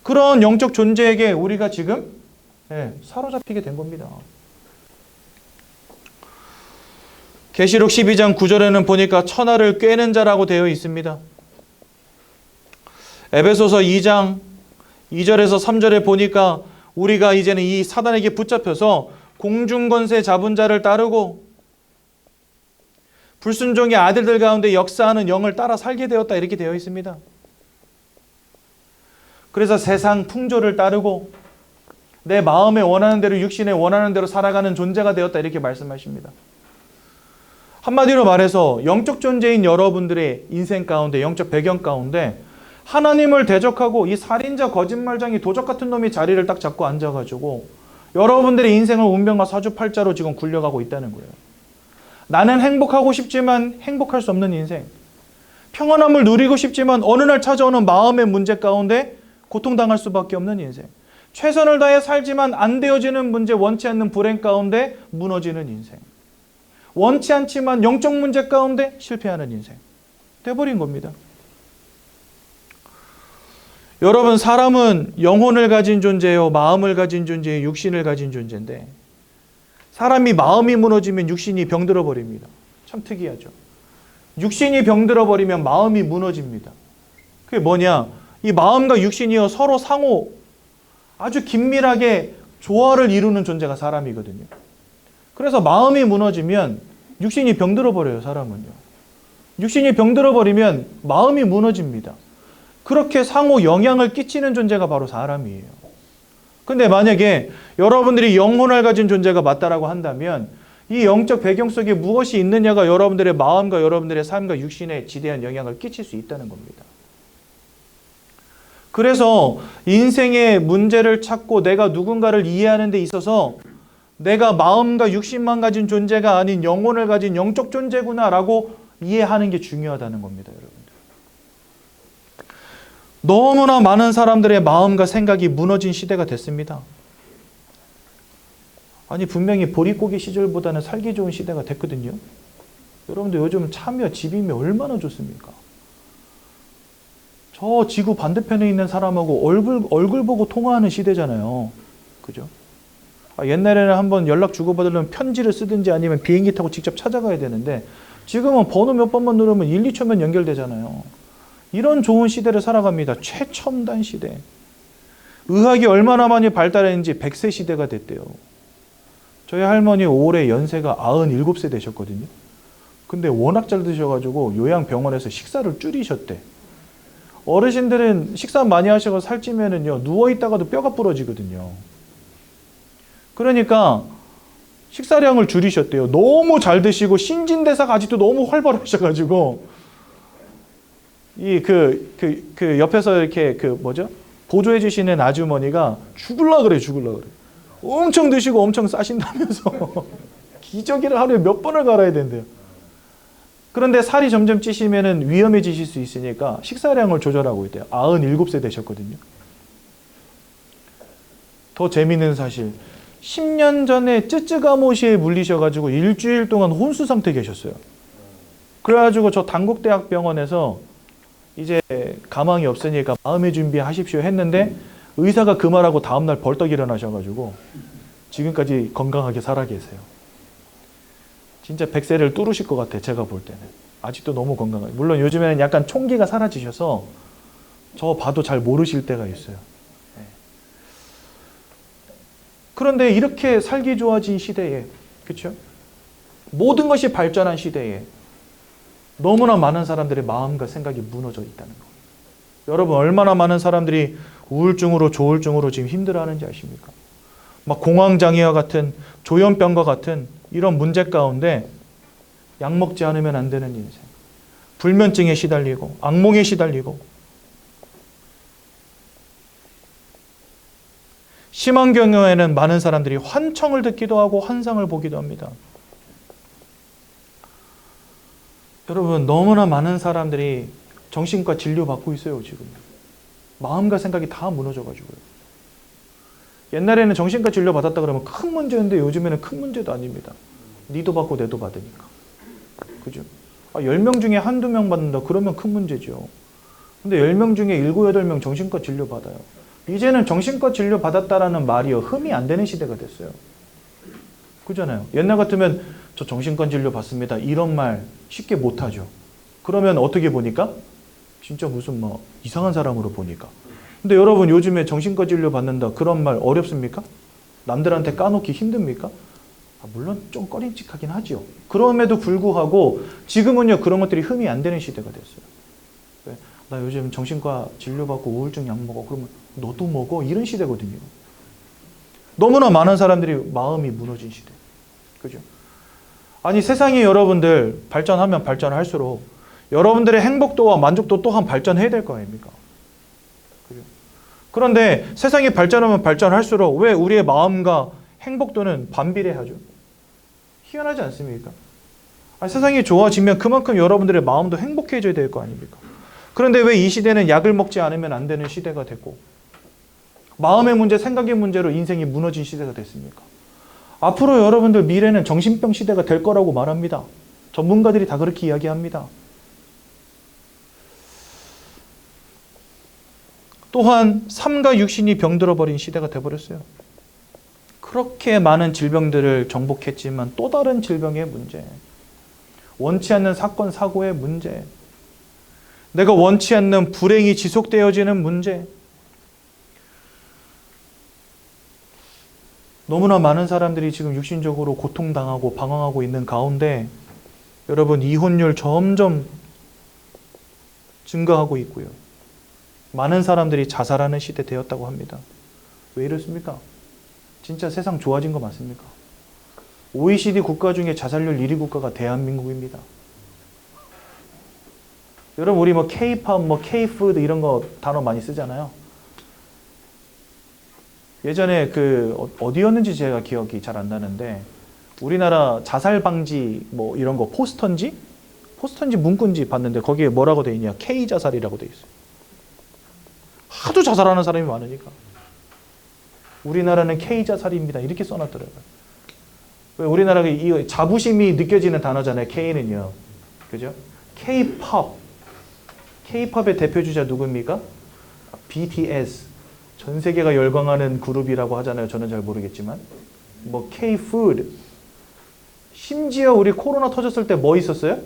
그런 영적 존재에게 우리가 지금 사로잡히게 된 겁니다. 계시록 12장 9절에는 보니까 천하를 꿰는 자라고 되어 있습니다. 에베소서 2장 2절에서 3절에 보니까 우리가 이제는 이 사단에게 붙잡혀서 공중권세 잡은 자를 따르고 불순종의 아들들 가운데 역사하는 영을 따라 살게 되었다, 이렇게 되어 있습니다. 그래서 세상 풍조를 따르고 내 마음에 원하는 대로, 육신에 원하는 대로 살아가는 존재가 되었다, 이렇게 말씀하십니다. 한마디로 말해서 영적 존재인 여러분들의 인생 가운데, 영적 배경 가운데 하나님을 대적하고 이 살인자, 거짓말쟁이, 도적 같은 놈이 자리를 딱 잡고 앉아가지고 여러분들의 인생을 운명과 사주팔자로 지금 굴려가고 있다는 거예요. 나는 행복하고 싶지만 행복할 수 없는 인생, 평안함을 누리고 싶지만 어느 날 찾아오는 마음의 문제 가운데 고통당할 수밖에 없는 인생, 최선을 다해 살지만 안 되어지는 문제, 원치 않는 불행 가운데 무너지는 인생, 원치 않지만 영적 문제 가운데 실패하는 인생 돼버린 겁니다. 여러분, 사람은 영혼을 가진 존재예요, 마음을 가진 존재예요, 육신을 가진 존재인데 사람이 마음이 무너지면 육신이 병들어 버립니다. 참 특이하죠. 육신이 병들어 버리면 마음이 무너집니다. 그게 뭐냐? 이 마음과 육신이요 서로 상호 아주 긴밀하게 조화를 이루는 존재가 사람이거든요. 그래서 마음이 무너지면 육신이 병들어 버려요, 사람은요. 육신이 병들어 버리면 마음이 무너집니다. 그렇게 상호 영향을 끼치는 존재가 바로 사람이에요. 근데 만약에 여러분들이 영혼을 가진 존재가 맞다라고 한다면 이 영적 배경 속에 무엇이 있느냐가 여러분들의 마음과 여러분들의 삶과 육신에 지대한 영향을 끼칠 수 있다는 겁니다. 그래서 인생의 문제를 찾고 내가 누군가를 이해하는 데 있어서 내가 마음과 육신만 가진 존재가 아닌 영혼을 가진 영적 존재구나라고 이해하는 게 중요하다는 겁니다, 여러분들. 너무나 많은 사람들의 마음과 생각이 무너진 시대가 됐습니다. 아니, 분명히 보릿고개 시절보다는 살기 좋은 시대가 됐거든요. 여러분들 요즘 차며 집이며 얼마나 좋습니까? 저 지구 반대편에 있는 사람하고 얼굴 보고 통화하는 시대잖아요. 그죠? 옛날에는 한번 연락 주고받으려면 편지를 쓰든지 아니면 비행기 타고 직접 찾아가야 되는데 지금은 번호 몇 번만 누르면 1, 2초면 연결되잖아요. 이런 좋은 시대를 살아갑니다. 최첨단 시대. 의학이 얼마나 많이 발달했는지 100세 시대가 됐대요. 저희 할머니 올해 연세가 97세 되셨거든요. 근데 워낙 잘 드셔가지고 요양병원에서 식사를 줄이셨대. 어르신들은 식사 많이 하셔서 살찌면은요, 누워있다가도 뼈가 부러지거든요. 그러니까 식사량을 줄이셨대요. 너무 잘 드시고 신진대사가 아직도 너무 활발하셔가지고 옆에서 이렇게 보조해 주시는 아주머니가 죽을라 그래. 엄청 드시고 엄청 싸신다면서 기저귀를 하루에 몇 번을 갈아야 된대요. 그런데 살이 점점 찌시면은 위험해지실 수 있으니까 식사량을 조절하고 있대요. 97세 되셨거든요. 더 재미있는 사실, 10년 전에 쯔쯔가모시에 물리셔가지고 일주일 동안 혼수 상태 계셨어요. 그래가지고 저 단국대학병원에서 이제 가망이 없으니까 마음의 준비하십시오 했는데 의사가 그 말하고 다음날 벌떡 일어나셔가지고 지금까지 건강하게 살아 계세요. 진짜 100세를 뚫으실 것 같아요, 제가 볼 때는. 아직도 너무 건강해요. 물론 요즘에는 약간 총기가 사라지셔서 저 봐도 잘 모르실 때가 있어요. 그런데 이렇게 살기 좋아진 시대에, 그렇죠? 모든 것이 발전한 시대에 너무나 많은 사람들의 마음과 생각이 무너져 있다는 거예요. 여러분, 얼마나 많은 사람들이 우울증으로 조울증으로 지금 힘들어하는지 아십니까? 막 공황장애와 같은, 조현병과 같은 이런 문제 가운데 약 먹지 않으면 안 되는 인생, 불면증에 시달리고 악몽에 시달리고 심한 경우에는 많은 사람들이 환청을 듣기도 하고 환상을 보기도 합니다. 여러분, 너무나 많은 사람들이 정신과 진료받고 있어요, 지금. 마음과 생각이 다 무너져가지고요. 옛날에는 정신과 진료 받았다 그러면 큰 문제인데 요즘에는 큰 문제도 아닙니다. 니도 받고 내도 받으니까. 그죠? 10명 중에 한두 명 받는다 그러면 큰 문제죠. 근데 10명 중에 7, 8명 정신과 진료 받아요. 이제는 정신과 진료 받았다라는 말이요, 흠이 안 되는 시대가 됐어요. 그잖아요. 옛날 같으면 저 정신과 진료 받습니다, 이런 말 쉽게 못하죠. 그러면 어떻게 보니까? 진짜 무슨 뭐 이상한 사람으로 보니까. 근데 여러분, 요즘에 정신과 진료 받는다 그런 말 어렵습니까? 남들한테 까놓기 힘듭니까? 물론 좀 꺼림칙하긴 하죠. 그럼에도 불구하고 지금은요, 그런 것들이 흠이 안 되는 시대가 됐어요. 왜? 나 요즘 정신과 진료받고 우울증 약 먹어. 그러면 너도 먹어? 이런 시대거든요. 너무나 많은 사람들이 마음이 무너진 시대. 그죠? 아니, 세상이 여러분들 발전하면 발전할수록 여러분들의 행복도와 만족도 또한 발전해야 될 거 아닙니까? 그죠? 그런데 세상이 발전하면 발전할수록 왜 우리의 마음과 행복도는 반비례하죠? 희한하지 않습니까? 아니, 세상이 좋아지면 그만큼 여러분들의 마음도 행복해져야 될 거 아닙니까? 그런데 왜 이 시대는 약을 먹지 않으면 안 되는 시대가 됐고, 마음의 문제, 생각의 문제로 인생이 무너진 시대가 됐습니까? 앞으로 여러분들 미래는 정신병 시대가 될 거라고 말합니다. 전문가들이 다 그렇게 이야기합니다. 또한 삶과 육신이 병들어버린 시대가 돼버렸어요. 그렇게 많은 질병들을 정복했지만 또 다른 질병의 문제, 원치 않는 사건, 사고의 문제, 내가 원치 않는 불행이 지속되어지는 문제, 너무나 많은 사람들이 지금 육신적으로 고통당하고 방황하고 있는 가운데 여러분, 이혼율 점점 증가하고 있고요. 많은 사람들이 자살하는 시대 되었다고 합니다. 왜 이렇습니까? 진짜 세상 좋아진 거 맞습니까? OECD 국가 중에 자살률 1위 국가가 대한민국입니다. 여러분, 우리 뭐 K-팝, 뭐 K-푸드 이런 거 단어 많이 쓰잖아요. 예전에 어디였는지 제가 기억이 잘 안 나는데, 우리나라 자살 방지 뭐 이런 거 포스터인지 문구인지 봤는데 거기에 뭐라고 돼 있냐? K 자살이라고 돼 있어요. 하도 자살하는 사람이 많으니까. 우리나라는 K 자살입니다, 이렇게 써놨더라고요. 왜? 우리나라가 이 자부심이 느껴지는 단어잖아요, K는요. 그죠? K-팝. K-팝의 대표 주자 누구입니까? BTS. 전 세계가 열광하는 그룹이라고 하잖아요. 저는 잘 모르겠지만. 뭐 K-푸드. 심지어 우리 코로나 터졌을 때 뭐 있었어요?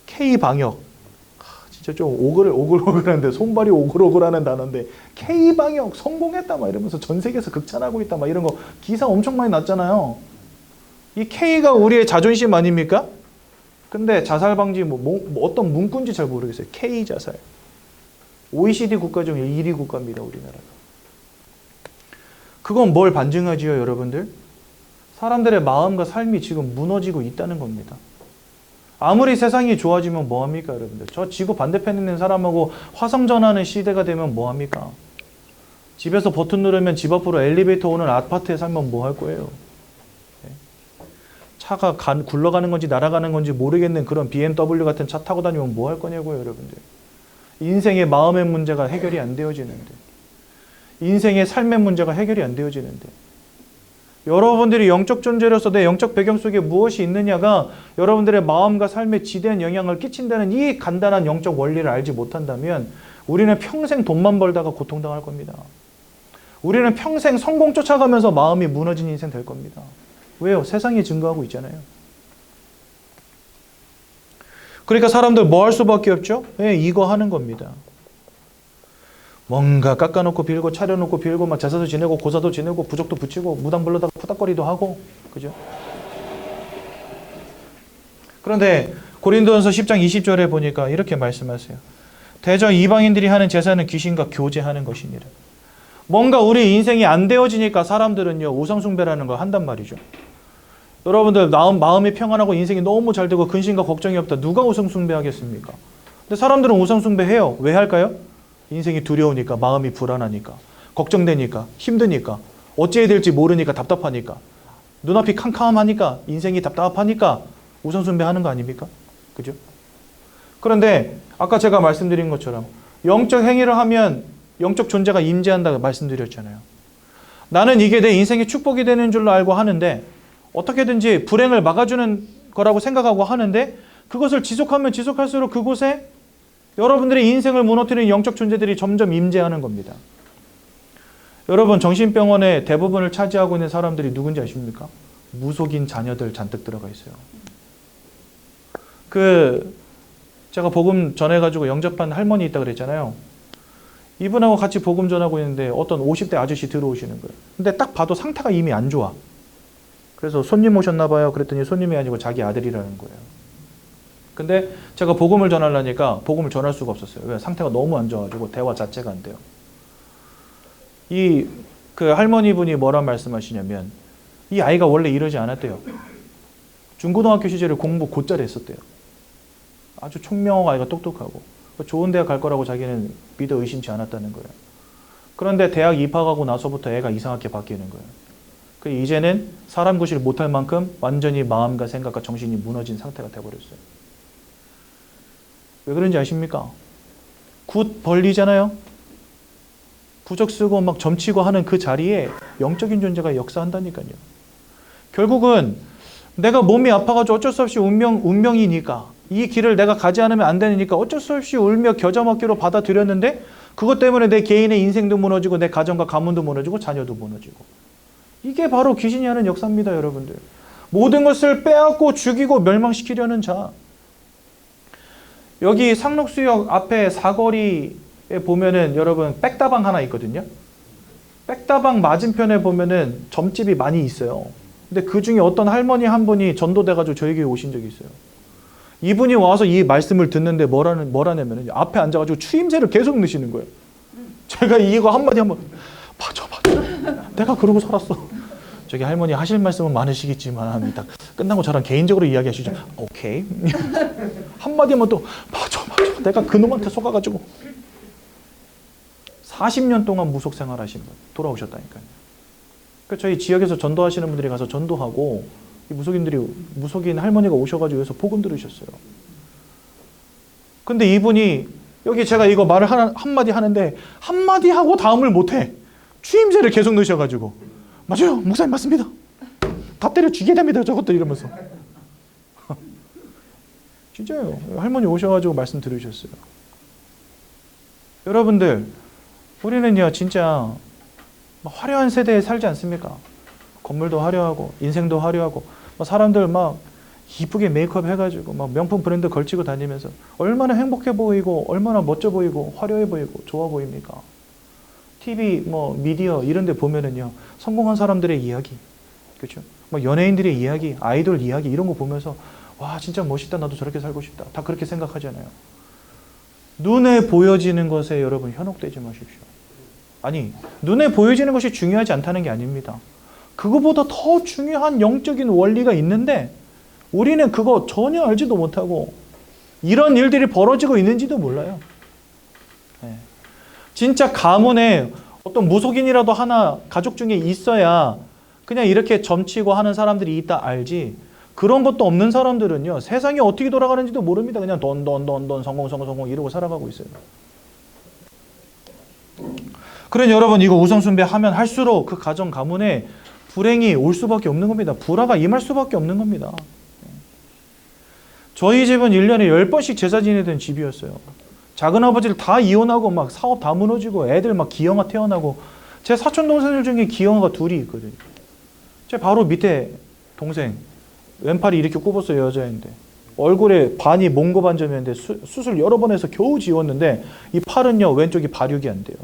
K-방역. 진짜 좀 오글오글한데, 손발이 오글오글하는 단어인데, K-방역 성공했다 막 이러면서 전 세계에서 극찬하고 있다 막 이런 거 기사 엄청 많이 났잖아요. 이 K가 우리의 자존심 아닙니까? 근데 자살 방지 뭐 어떤 문구인지 잘 모르겠어요. K 자살. OECD 국가 중에 1위 국가입니다, 우리나라가. 그건 뭘 반증하지요, 여러분들? 사람들의 마음과 삶이 지금 무너지고 있다는 겁니다. 아무리 세상이 좋아지면 뭐합니까, 여러분들? 저 지구 반대편에 있는 사람하고 화성전화하는 시대가 되면 뭐합니까? 집에서 버튼 누르면 집 앞으로 엘리베이터 오는 아파트에 살면 뭐 할 거예요? 차가 굴러가는 건지 날아가는 건지 모르겠는 그런 BMW 같은 차 타고 다니면 뭐 할 거냐고요, 여러분들. 인생의 마음의 문제가 해결이 안 되어지는데, 인생의 삶의 문제가 해결이 안 되어지는데, 여러분들이 영적 존재로서 내 영적 배경 속에 무엇이 있느냐가 여러분들의 마음과 삶에 지대한 영향을 끼친다는 이 간단한 영적 원리를 알지 못한다면 우리는 평생 돈만 벌다가 고통당할 겁니다. 우리는 평생 성공 쫓아가면서 마음이 무너진 인생 될 겁니다. 왜요? 세상이 증거하고 있잖아요. 그러니까 사람들 뭐 할 수밖에 없죠? 네, 이거 하는 겁니다. 뭔가 깎아놓고 빌고 차려놓고 빌고 막 제사도 지내고 고사도 지내고 부적도 붙이고 무당 불러다가 푸닥거리도 하고, 그죠? 그런데 고린도전서 10장 20절에 보니까 이렇게 말씀하세요. 대저 이방인들이 하는 제사는 귀신과 교제하는 것이니라. 뭔가 우리 인생이 안 되어지니까 사람들은요, 우상숭배라는 걸 한단 말이죠. 여러분들 마음이 평안하고 인생이 너무 잘 되고 근심과 걱정이 없다. 누가 우상숭배 하겠습니까? 근데 사람들은 우상숭배 해요. 왜 할까요? 인생이 두려우니까, 마음이 불안하니까. 걱정되니까, 힘드니까, 어찌해야 될지 모르니까 답답하니까, 눈앞이 캄캄하니까, 인생이 답답하니까 우선순배하는 거 아닙니까? 그죠? 그런데 아까 제가 말씀드린 것처럼 영적 행위를 하면 영적 존재가 임재한다고 말씀드렸잖아요. 나는 이게 내 인생의 축복이 되는 줄로 알고 하는데 어떻게든지 불행을 막아주는 거라고 생각하고 하는데 그것을 지속하면 지속할수록 그곳에 여러분들의 인생을 무너뜨리는 영적 존재들이 점점 임재하는 겁니다. 여러분, 정신병원의 대부분을 차지하고 있는 사람들이 누군지 아십니까? 무속인 자녀들 잔뜩 들어가 있어요. 제가 복음 전해가지고 영접한 할머니 있다 그랬잖아요. 이분하고 같이 복음 전하고 있는데 어떤 50대 아저씨 들어오시는 거예요. 근데 딱 봐도 상태가 이미 안 좋아. 그래서 손님 오셨나 봐요. 그랬더니 손님이 아니고 자기 아들이라는 거예요. 근데 제가 복음을 전하려니까 복음을 전할 수가 없었어요. 왜? 상태가 너무 안 좋아가지고 대화 자체가 안 돼요. 그 할머니 분이 뭐라 말씀하시냐면 이 아이가 원래 이러지 않았대요. 중고등학교 시절에 공부 곧잘 했었대요. 아주 총명하고 아이가 똑똑하고 좋은 대학 갈 거라고 자기는 믿어 의심치 않았다는 거예요. 그런데 대학 입학하고 나서부터 애가 이상하게 바뀌는 거예요. 이제는 사람 구실 못할 만큼 완전히 마음과 생각과 정신이 무너진 상태가 돼버렸어요. 왜 그런지 아십니까? 굿 벌리잖아요. 부적 쓰고 막 점치고 하는 그 자리에 영적인 존재가 역사한다니까요. 결국은 내가 몸이 아파가지고 어쩔 수 없이 운명이니까 이 길을 내가 가지 않으면 안 되니까 어쩔 수 없이 울며 겨자 먹기로 받아들였는데 그것 때문에 내 개인의 인생도 무너지고 내 가정과 가문도 무너지고 자녀도 무너지고 이게 바로 귀신이 하는 역사입니다, 여러분들. 모든 것을 빼앗고 죽이고 멸망시키려는 자. 여기 상록수역 앞에 사거리에 보면은 여러분 백다방 하나 있거든요. 백다방 맞은편에 보면은 점집이 많이 있어요. 근데 그 중에 어떤 할머니 한 분이 전도돼가지고 저에게 오신 적이 있어요. 이분이 와서 이 말씀을 듣는데 뭐라냐면은 앞에 앉아가지고 추임새를 계속 넣으시는 거예요. 제가 이거 한마디 한번 맞아. 내가 그러고 살았어. 저기 할머니 하실 말씀은 많으시겠지만 딱 끝나고 저랑 개인적으로 이야기하시죠. 오케이. 한마디만 또 맞아. 내가 그놈한테 속아가지고 40년 동안 무속 생활하신 분 돌아오셨다니까요. 그러니까 저희 지역에서 전도하시는 분들이 가서 전도하고 이 무속인 할머니가 오셔가지고 여기서 복음 들으셨어요. 근데 이분이 여기 제가 이거 말을 한마디 하는데 한마디 하고 다음을 못해. 추임새를 계속 넣으셔가지고 맞아요, 목사님 맞습니다. 다 때려 죽여야 됩니다, 저것도 이러면서. 진짜요. 할머니 오셔가지고 말씀 들으셨어요. 여러분들, 우리는요 진짜 화려한 세대에 살지 않습니까? 건물도 화려하고 인생도 화려하고 사람들 막 이쁘게 메이크업 해가지고 막 명품 브랜드 걸치고 다니면서 얼마나 행복해 보이고 얼마나 멋져 보이고 화려해 보이고 좋아 보입니까? TV, 미디어 이런 데 보면은요 성공한 사람들의 이야기, 그렇죠? 연예인들의 이야기, 아이돌 이야기 이런 거 보면서 와 진짜 멋있다, 나도 저렇게 살고 싶다, 다 그렇게 생각하잖아요. 눈에 보여지는 것에 여러분 현혹되지 마십시오. 아니, 눈에 보여지는 것이 중요하지 않다는 게 아닙니다. 그거보다 더 중요한 영적인 원리가 있는데 우리는 그거 전혀 알지도 못하고 이런 일들이 벌어지고 있는지도 몰라요. 네. 진짜 가문에 어떤 무속인이라도 하나 가족 중에 있어야 그냥 이렇게 점치고 하는 사람들이 있다 알지, 그런 것도 없는 사람들은요 세상이 어떻게 돌아가는지도 모릅니다. 그냥 돈 성공 이러고 살아가고 있어요. 그러니 여러분 이거 우상숭배하면 할수록 그 가정 가문에 불행이 올 수밖에 없는 겁니다. 불화가 임할 수밖에 없는 겁니다. 저희 집은 1년에 10번씩 제사 지내던 집이었어요. 작은아버지를 다 이혼하고 막 사업 다 무너지고 애들 막 기형아 태어나고, 제 사촌 동생들 중에 기형아가 둘이 있거든요. 제 바로 밑에 동생 왼팔이 이렇게 굽었어요. 여자인데 얼굴에 반이 몽고 반점이었는데 수술 여러 번 해서 겨우 지웠는데 이 팔은요 왼쪽이 발육이 안 돼요.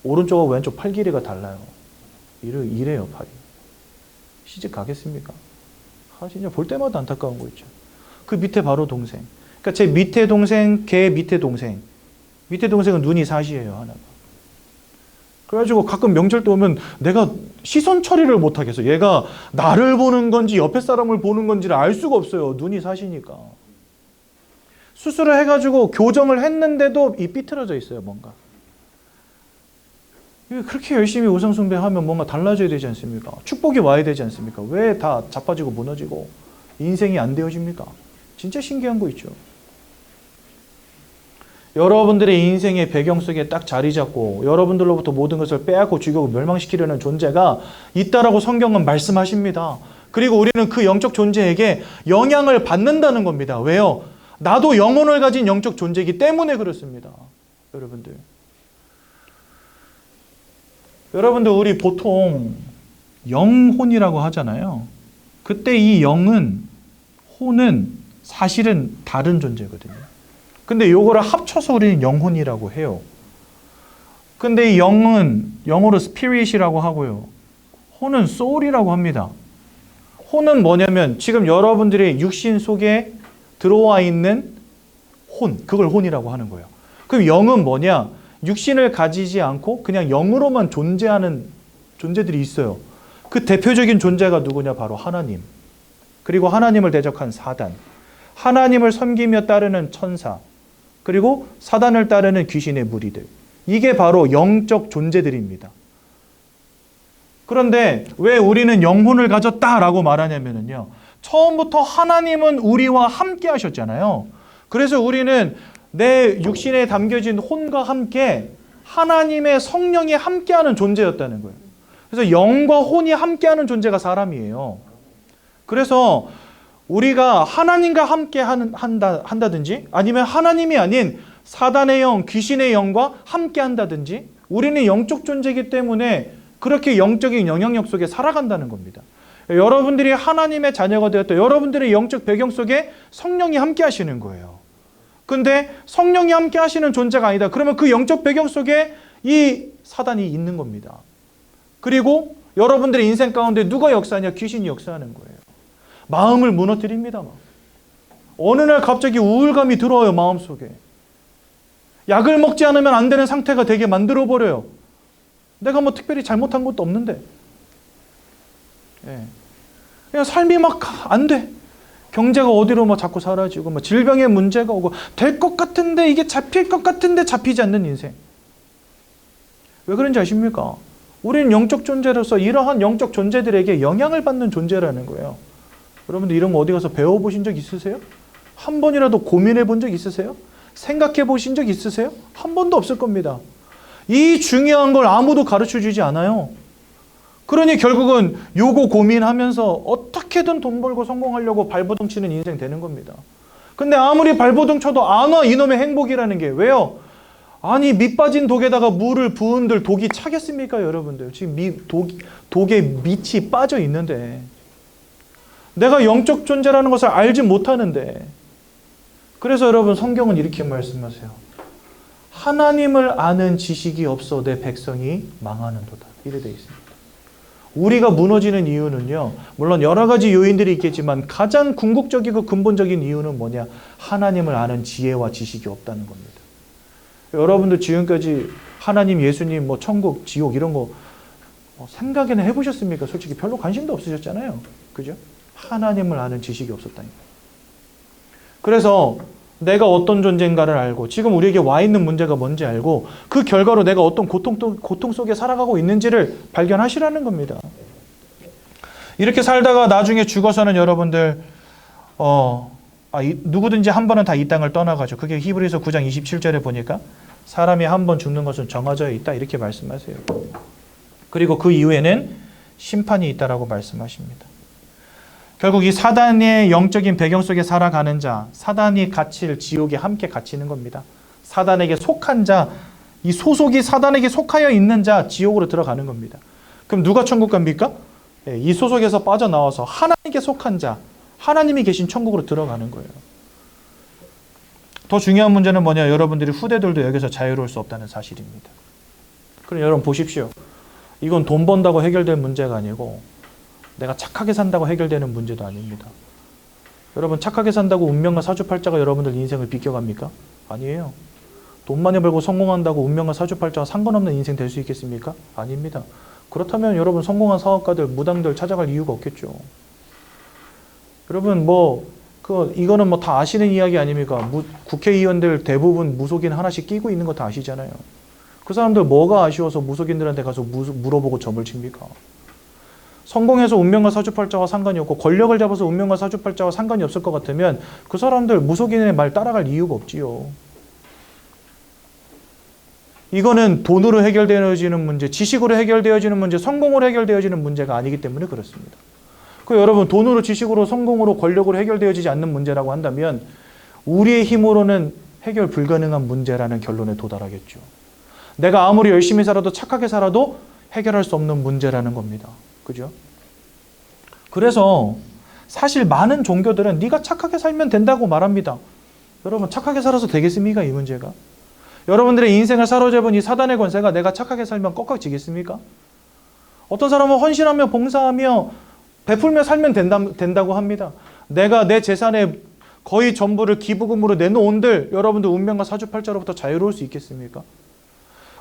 오른쪽하고 왼쪽 팔 길이가 달라요. 이래요 팔이. 시집 가겠습니까? 진짜 볼 때마다 안타까운 거 있죠. 그 밑에 바로 동생. 그러니까 제 밑에 동생, 걔 밑에 동생. 밑에 동생은 눈이 사시예요, 하나가. 그래가지고 가끔 명절 때 오면 내가 시선 처리를 못 하겠어. 얘가 나를 보는 건지 옆에 사람을 보는 건지를 알 수가 없어요. 눈이 사시니까. 수술을 해가지고 교정을 했는데도 이 삐뚤어져 있어요, 뭔가. 그렇게 열심히 우상숭배하면 뭔가 달라져야 되지 않습니까? 축복이 와야 되지 않습니까? 왜 다 자빠지고 무너지고 인생이 안 되어집니까? 진짜 신기한 거 있죠. 여러분들의 인생의 배경 속에 딱 자리 잡고 여러분들로부터 모든 것을 빼앗고 죽이고 멸망시키려는 존재가 있다라고 성경은 말씀하십니다. 그리고 우리는 그 영적 존재에게 영향을 받는다는 겁니다. 왜요? 나도 영혼을 가진 영적 존재이기 때문에 그렇습니다. 여러분들 우리 보통 영혼이라고 하잖아요. 그때 이 영은 혼은 사실은 다른 존재거든요. 근데 요거를 합쳐서 우리는 영혼이라고 해요. 근데 이 영은 영어로 spirit이라고 하고요. 혼은 soul이라고 합니다. 혼은 뭐냐면 지금 여러분들의 육신 속에 들어와 있는 혼, 그걸 혼이라고 하는 거예요. 그럼 영은 뭐냐? 육신을 가지지 않고 그냥 영으로만 존재하는 존재들이 있어요. 그 대표적인 존재가 누구냐? 바로 하나님. 그리고 하나님을 대적한 사단. 하나님을 섬기며 따르는 천사. 그리고 사단을 따르는 귀신의 무리들. 이게 바로 영적 존재들입니다. 그런데 왜 우리는 영혼을 가졌다라고 말하냐면요. 처음부터 하나님은 우리와 함께 하셨잖아요. 그래서 우리는 내 육신에 담겨진 혼과 함께 하나님의 성령이 함께하는 존재였다는 거예요. 그래서 영과 혼이 함께하는 존재가 사람이에요. 그래서 우리가 하나님과 함께 한다든지 아니면 하나님이 아닌 사단의 영, 귀신의 영과 함께 한다든지 우리는 영적 존재이기 때문에 그렇게 영적인 영향력 속에 살아간다는 겁니다. 여러분들이 하나님의 자녀가 되었다. 여러분들의 영적 배경 속에 성령이 함께 하시는 거예요. 근데 성령이 함께 하시는 존재가 아니다. 그러면 그 영적 배경 속에 이 사단이 있는 겁니다. 그리고 여러분들의 인생 가운데 누가 역사하냐? 귀신이 역사하는 거예요. 마음을 무너뜨립니다. 어느 날 갑자기 우울감이 들어와요. 마음속에. 약을 먹지 않으면 안 되는 상태가 되게 만들어버려요. 내가 뭐 특별히 잘못한 것도 없는데. 그냥 삶이 막 안 돼. 경제가 어디로 막 자꾸 사라지고 뭐 질병의 문제가 오고 될 것 같은데 이게 잡힐 것 같은데 잡히지 않는 인생. 왜 그런지 아십니까? 우리는 영적 존재로서 이러한 영적 존재들에게 영향을 받는 존재라는 거예요. 여러분들 이런 거 어디 가서 배워보신 적 있으세요? 한 번이라도 고민해 본 적 있으세요? 생각해 보신 적 있으세요? 한 번도 없을 겁니다. 이 중요한 걸 아무도 가르쳐 주지 않아요. 그러니 결국은 요거 고민하면서 어떻게든 돈 벌고 성공하려고 발버둥 치는 인생 되는 겁니다. 근데 아무리 발버둥 쳐도 안 와, 이놈의 행복이라는 게. 왜요? 아니 밑 빠진 독에다가 물을 부은들 독이 차겠습니까 여러분들? 지금 독에 밑이 빠져 있는데 내가 영적 존재라는 것을 알지 못하는데. 그래서 여러분 성경은 이렇게 말씀하세요. 하나님을 아는 지식이 없어 내 백성이 망하는도다. 이래 되어 있습니다. 우리가 무너지는 이유는요. 물론 여러 가지 요인들이 있겠지만 가장 궁극적이고 근본적인 이유는 뭐냐? 하나님을 아는 지혜와 지식이 없다는 겁니다. 여러분들 지금까지 하나님, 예수님, 뭐 천국, 지옥 이런 거 생각이나 해보셨습니까? 솔직히 별로 관심도 없으셨잖아요. 그죠? 하나님을 아는 지식이 없었다니까. 그래서 내가 어떤 존재인가를 알고 지금 우리에게 와 있는 문제가 뭔지 알고 그 결과로 내가 어떤 고통 속에 살아가고 있는지를 발견하시라는 겁니다. 이렇게 살다가 나중에 죽어서는 여러분들 누구든지 한 번은 다 이 땅을 떠나가죠. 그게 히브리서 9장 27절에 보니까 사람이 한 번 죽는 것은 정해져 있다 이렇게 말씀하세요. 그리고 그 이후에는 심판이 있다라고 말씀하십니다. 결국 이 사단의 영적인 배경 속에 살아가는 자, 사단이 갇힐 지옥에 함께 갇히는 겁니다. 사단에게 속한 자, 이 소속이 사단에게 속하여 있는 자, 지옥으로 들어가는 겁니다. 그럼 누가 천국 갑니까? 이 소속에서 빠져나와서 하나님께 속한 자, 하나님이 계신 천국으로 들어가는 거예요. 더 중요한 문제는 뭐냐? 여러분들이 후대들도 여기서 자유로울 수 없다는 사실입니다. 그럼 여러분 보십시오. 이건 돈 번다고 해결될 문제가 아니고 내가 착하게 산다고 해결되는 문제도 아닙니다. 여러분 착하게 산다고 운명과 사주팔자가 여러분들 인생을 비껴갑니까? 아니에요. 돈 많이 벌고 성공한다고 운명과 사주팔자와 상관없는 인생 될 수 있겠습니까? 아닙니다. 그렇다면 여러분 성공한 사업가들, 무당들 찾아갈 이유가 없겠죠. 여러분 이거는 뭐 다 아시는 이야기 아닙니까? 국회의원들 대부분 무속인 하나씩 끼고 있는 거 다 아시잖아요. 그 사람들 뭐가 아쉬워서 무속인들한테 가서 물어보고 점을 칩니까? 성공해서 운명과 사주팔자와 상관이 없고 권력을 잡아서 운명과 사주팔자와 상관이 없을 것 같으면 그 사람들 무속인의 말 따라갈 이유가 없지요. 이거는 돈으로 해결되어지는 문제, 지식으로 해결되어지는 문제, 성공으로 해결되어지는 문제가 아니기 때문에 그렇습니다. 그 여러분 돈으로 지식으로 성공으로 권력으로 해결되어지지 않는 문제라고 한다면 우리의 힘으로는 해결 불가능한 문제라는 결론에 도달하겠죠. 내가 아무리 열심히 살아도 착하게 살아도 해결할 수 없는 문제라는 겁니다. 그죠? 그래서 사실 많은 종교들은 네가 착하게 살면 된다고 말합니다. 여러분 착하게 살아서 되겠습니까? 이 문제가? 여러분들의 인생을 사로잡은 이 사단의 권세가 내가 착하게 살면 꺾어지겠습니까? 어떤 사람은 헌신하며 봉사하며 베풀며 살면 된다고 합니다. 내가 내 재산의 거의 전부를 기부금으로 내놓은들 여러분들 운명과 사주팔자로부터 자유로울 수 있겠습니까?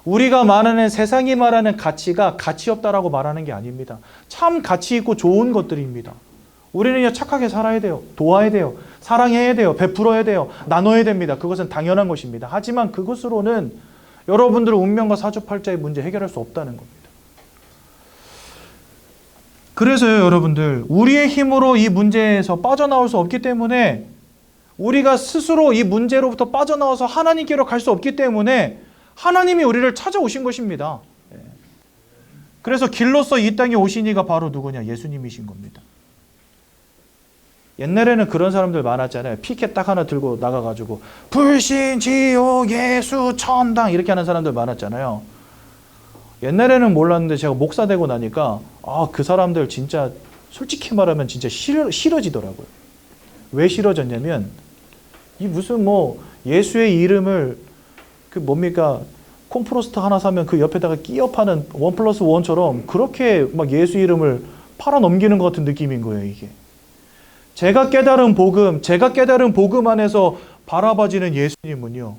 우리가 말하는 세상이 말하는 가치가 가치 없다라고 말하는 게 아닙니다. 참 가치 있고 좋은 것들입니다. 우리는 착하게 살아야 돼요. 도와야 돼요. 사랑해야 돼요. 베풀어야 돼요. 나눠야 됩니다. 그것은 당연한 것입니다. 하지만 그것으로는 여러분들의 운명과 사주팔자의 문제 해결할 수 없다는 겁니다. 그래서요, 여러분들 우리의 힘으로 이 문제에서 빠져나올 수 없기 때문에 우리가 스스로 이 문제로부터 빠져나와서 하나님께로 갈 수 없기 때문에 하나님이 우리를 찾아오신 것입니다. 그래서 길로서 이 땅에 오신 이가 바로 누구냐? 예수님이신 겁니다. 옛날에는 그런 사람들 많았잖아요. 피켓 딱 하나 들고 나가가지고 불신, 지옥, 예수, 천당 이렇게 하는 사람들 많았잖아요. 옛날에는 몰랐는데 제가 목사 되고 나니까 그 사람들 진짜 솔직히 말하면 진짜 싫어지더라고요. 왜 싫어졌냐면 이 무슨 예수의 이름을 콤프로스트 하나 사면 그 옆에다가 끼어 파는 1+1처럼 그렇게 막 예수 이름을 팔아 넘기는 것 같은 느낌인 거예요, 이게. 제가 깨달은 복음 안에서 바라봐지는 예수님은요,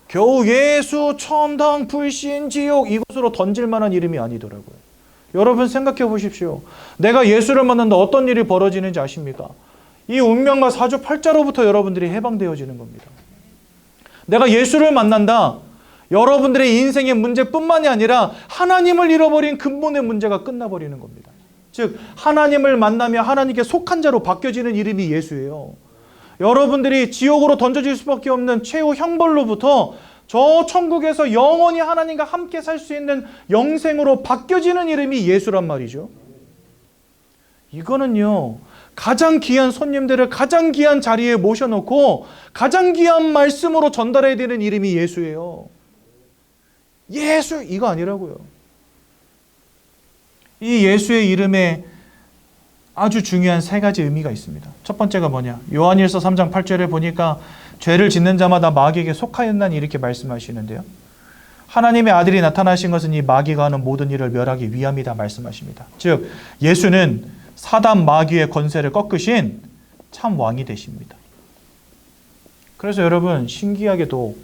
겨우 예수, 천당, 불신, 지옥 이것으로 던질 만한 이름이 아니더라고요. 여러분 생각해 보십시오. 내가 예수를 만난다 어떤 일이 벌어지는지 아십니까? 이 운명과 사주팔자로부터 여러분들이 해방되어지는 겁니다. 내가 예수를 만난다. 여러분들의 인생의 문제뿐만이 아니라 하나님을 잃어버린 근본의 문제가 끝나버리는 겁니다. 즉 하나님을 만나며 하나님께 속한 자로 바뀌어지는 이름이 예수예요. 여러분들이 지옥으로 던져질 수밖에 없는 최후 형벌로부터 저 천국에서 영원히 하나님과 함께 살 수 있는 영생으로 바뀌어지는 이름이 예수란 말이죠. 이거는요, 가장 귀한 손님들을 가장 귀한 자리에 모셔놓고 가장 귀한 말씀으로 전달해야 되는 이름이 예수예요. 예수 이거 아니라고요. 이 예수의 이름에 아주 중요한 세 가지 의미가 있습니다. 첫 번째가 뭐냐? 요한일서 3장 8절에 보니까 죄를 짓는 자마다 마귀에게 속하였나니 이렇게 말씀하시는데요. 하나님의 아들이 나타나신 것은 이 마귀가 하는 모든 일을 멸하기 위함이다 말씀하십니다. 즉 예수는 사단 마귀의 권세를 꺾으신 참 왕이 되십니다. 그래서 여러분 신기하게도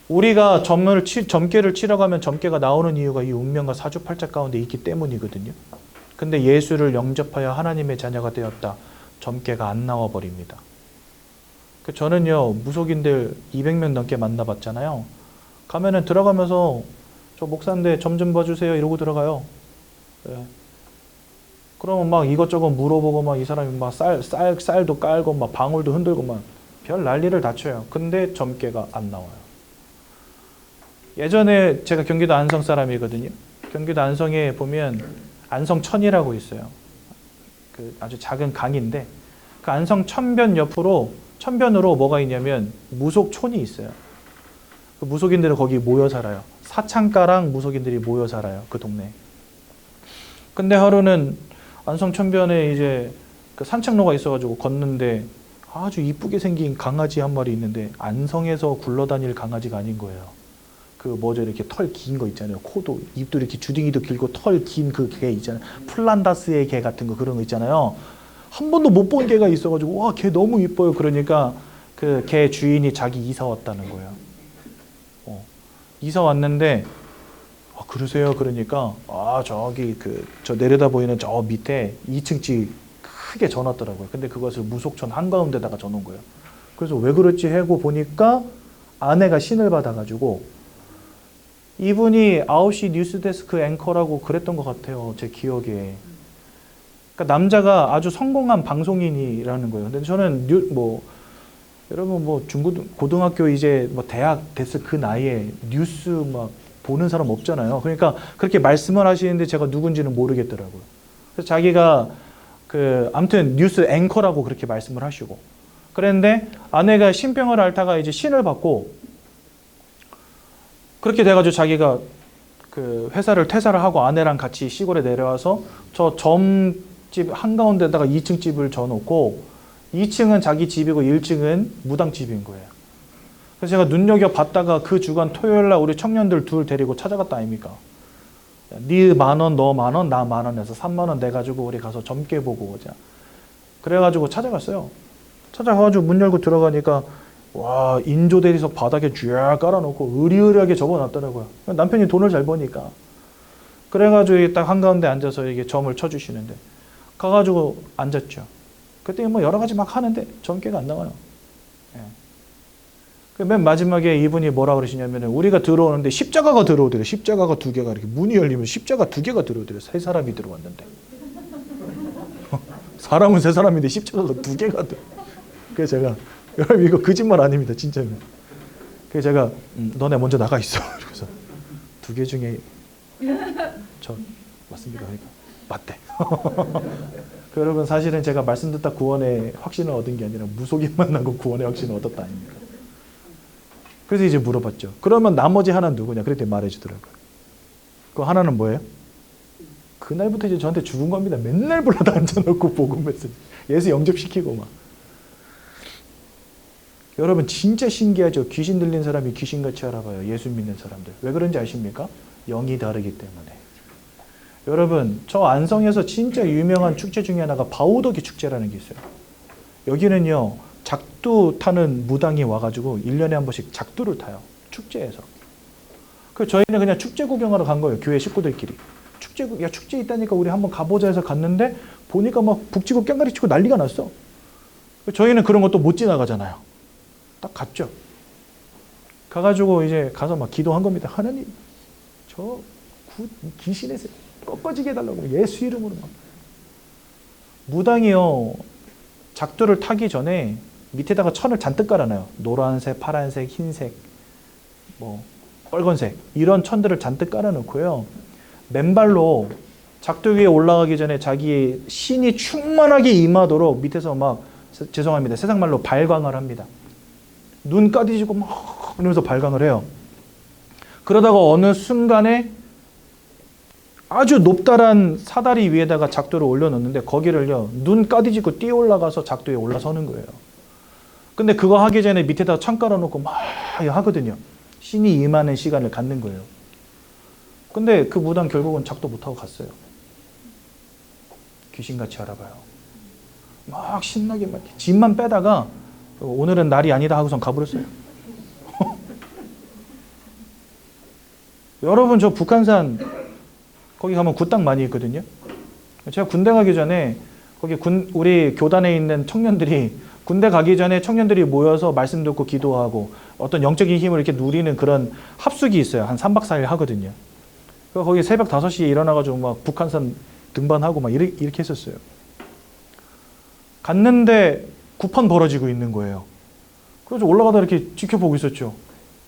우리가 점괘를 치러 가면 점괘가 나오는 이유가 이 운명과 사주팔자 가운데 있기 때문이거든요. 근데 예수를 영접하여 하나님의 자녀가 되었다. 점괘가 안 나와 버립니다. 저는요 무속인들 200명 넘게 만나봤잖아요. 가면은 들어가면서 저 목사인데 점 좀 봐주세요 이러고 들어가요. 네. 그러면 막 이것저것 물어보고 막 이 사람이 막 쌀도 깔고 막 방울도 흔들고 막 별 난리를 다 쳐요. 근데 점괘가 안 나와요. 예전에 제가 경기도 안성 사람이거든요. 경기도 안성에 보면 안성천이라고 있어요. 그 아주 작은 강인데 그 안성 천변으로 뭐가 있냐면 무속촌이 있어요. 그 무속인들은 거기 모여 살아요. 사창가랑 무속인들이 모여 살아요. 그 동네. 근데 하루는 안성 천변에 이제 그 산책로가 있어가지고 걷는데 아주 이쁘게 생긴 강아지 한 마리 있는데 안성에서 굴러다닐 강아지가 아닌 거예요. 이렇게 털 긴 거 있잖아요. 코도, 입도 이렇게 주둥이도 길고 털 긴 그 개 있잖아요. 플란다스의 개 같은 거 그런 거 있잖아요. 한 번도 못 본 개가 있어가지고 와, 개 너무 이뻐요. 그러니까 그 개 주인이 자기 이사 왔다는 거예요. 이사 왔는데 그러세요? 그러니까 저 내려다 보이는 저 밑에 2층 집 크게 져놨더라고요. 근데 그것을 무속촌 한가운데다가 져놓은 거예요. 그래서 왜 그렇지 하고 보니까 아내가 신을 받아가지고 이분이 9시 뉴스데스크 앵커라고 그랬던 것 같아요. 제 기억에. 그러니까 남자가 아주 성공한 방송인이라는 거예요. 근데 저는 여러분 고등학교 이제 대학 됐을 그 나이에 뉴스 막 보는 사람 없잖아요. 그러니까 그렇게 말씀을 하시는데 제가 누군지는 모르겠더라고요. 그래서 자기가 아무튼 뉴스 앵커라고 그렇게 말씀을 하시고 그랬는데 아내가 신병을 앓다가 이제 신을 받고 그렇게 돼가지고 자기가 회사를 퇴사를 하고 아내랑 같이 시골에 내려와서 저 점집 한가운데다가 2층 집을 져놓고 2층은 자기 집이고 1층은 무당집인 거예요. 그래서 제가 눈여겨봤다가 그 주간 토요일날 우리 청년들 둘 데리고 찾아갔다 아닙니까? 네 10,000원, 너 10,000원, 나 10,000원 해서 30,000원 내가지고 우리 가서 점괘 보고 오자. 그래가지고 찾아갔어요. 찾아가가지고 문 열고 들어가니까 와 인조 대리석 바닥에 쥐약 깔아놓고 으리으리하게 접어놨더라고요. 남편이 돈을 잘 버니까. 그래가지고 딱 한가운데 앉아서 이게 점을 쳐주시는데 가가지고 앉았죠. 그때 여러 가지 막 하는데 점괘가 안 나와요. 예. 맨 마지막에 이분이 뭐라 그러시냐면 우리가 들어오는데 십자가가 들어오더래요. 십자가가 2개가 이렇게 문이 열리면 십자가 2개가 들어오더래요. 3사람이 들어왔는데. 사람은 3사람인데 십자가가 2개가 들어. 그래서 제가 여러분 이거 거짓말 아닙니다. 진짜면. 그래서 제가 너네 먼저 나가 있어. 그래서 2개 중에 저 맞습니까? 그러니까 맞대. 여러분 사실은 제가 말씀 듣다 구원의 확신을 얻은 게 아니라 무속인 만나고 구원의 확신을 얻었다 아닙니까? 그래서 이제 물어봤죠. 그러면 나머지 하나는 누구냐? 그랬더니 말해주더라고요. 그 하나는 뭐예요? 그날부터 이제 저한테 죽은 겁니다. 맨날 불러다 앉아놓고 복음 메시지 예수 영접시키고 막. 여러분 진짜 신기하죠. 귀신 들린 사람이 귀신같이 알아봐요. 예수 믿는 사람들. 왜 그런지 아십니까? 영이 다르기 때문에. 여러분 저 안성에서 진짜 유명한 축제 중에 하나가 바우더기 축제라는 게 있어요. 여기는요 작두 타는 무당이 와가지고 1년에 한 번씩 작두를 타요. 축제에서. 그 저희는 그냥 축제 구경하러 간 거예요. 교회 식구들끼리. 축제 있다니까 우리 한번 가보자 해서 갔는데 보니까 막 북치고 깽가리 치고 난리가 났어. 저희는 그런 것도 못 지나가잖아요. 딱 갔죠. 가가지고 이제 가서 막 기도한 겁니다. 하나님 저 귀신에서 꺾어지게 해달라고 예수 이름으로 막. 무당이요 작두를 타기 전에 밑에다가 천을 잔뜩 깔아놔요. 노란색, 파란색, 흰색, 빨간색 이런 천들을 잔뜩 깔아놓고요. 맨발로 작두 위에 올라가기 전에 자기의 신이 충만하게 임하도록 밑에서 막 죄송합니다. 세상말로 발광을 합니다. 눈 까디지고 막 이러면서 발광을 해요. 그러다가 어느 순간에 아주 높다란 사다리 위에다가 작두를 올려놓는데 거기를요 눈 까디지고 뛰어 올라가서 작두에 올라서는 거예요. 근데 그거 하기 전에 밑에다가 창 깔아놓고 막 하거든요. 신이 임하는 시간을 갖는 거예요. 근데 그 무당 결국은 작두 못하고 갔어요. 귀신같이 알아봐요. 막 신나게 막 짐만 빼다가 오늘은 날이 아니다 하고선 가버렸어요. 여러분 저 북한산 거기 가면 굿당 많이 있거든요. 제가 군대 가기 전에 거기 우리 교단에 있는 청년들이 군대 가기 전에 청년들이 모여서 말씀 듣고 기도하고 어떤 영적인 힘을 이렇게 누리는 그런 합숙이 있어요. 한 3박 4일 하거든요. 거기 새벽 5시에 일어나가지고 막 북한산 등반하고 막 이렇게 했었어요. 갔는데 구판 벌어지고 있는 거예요. 그래서 올라가다 이렇게 지켜보고 있었죠.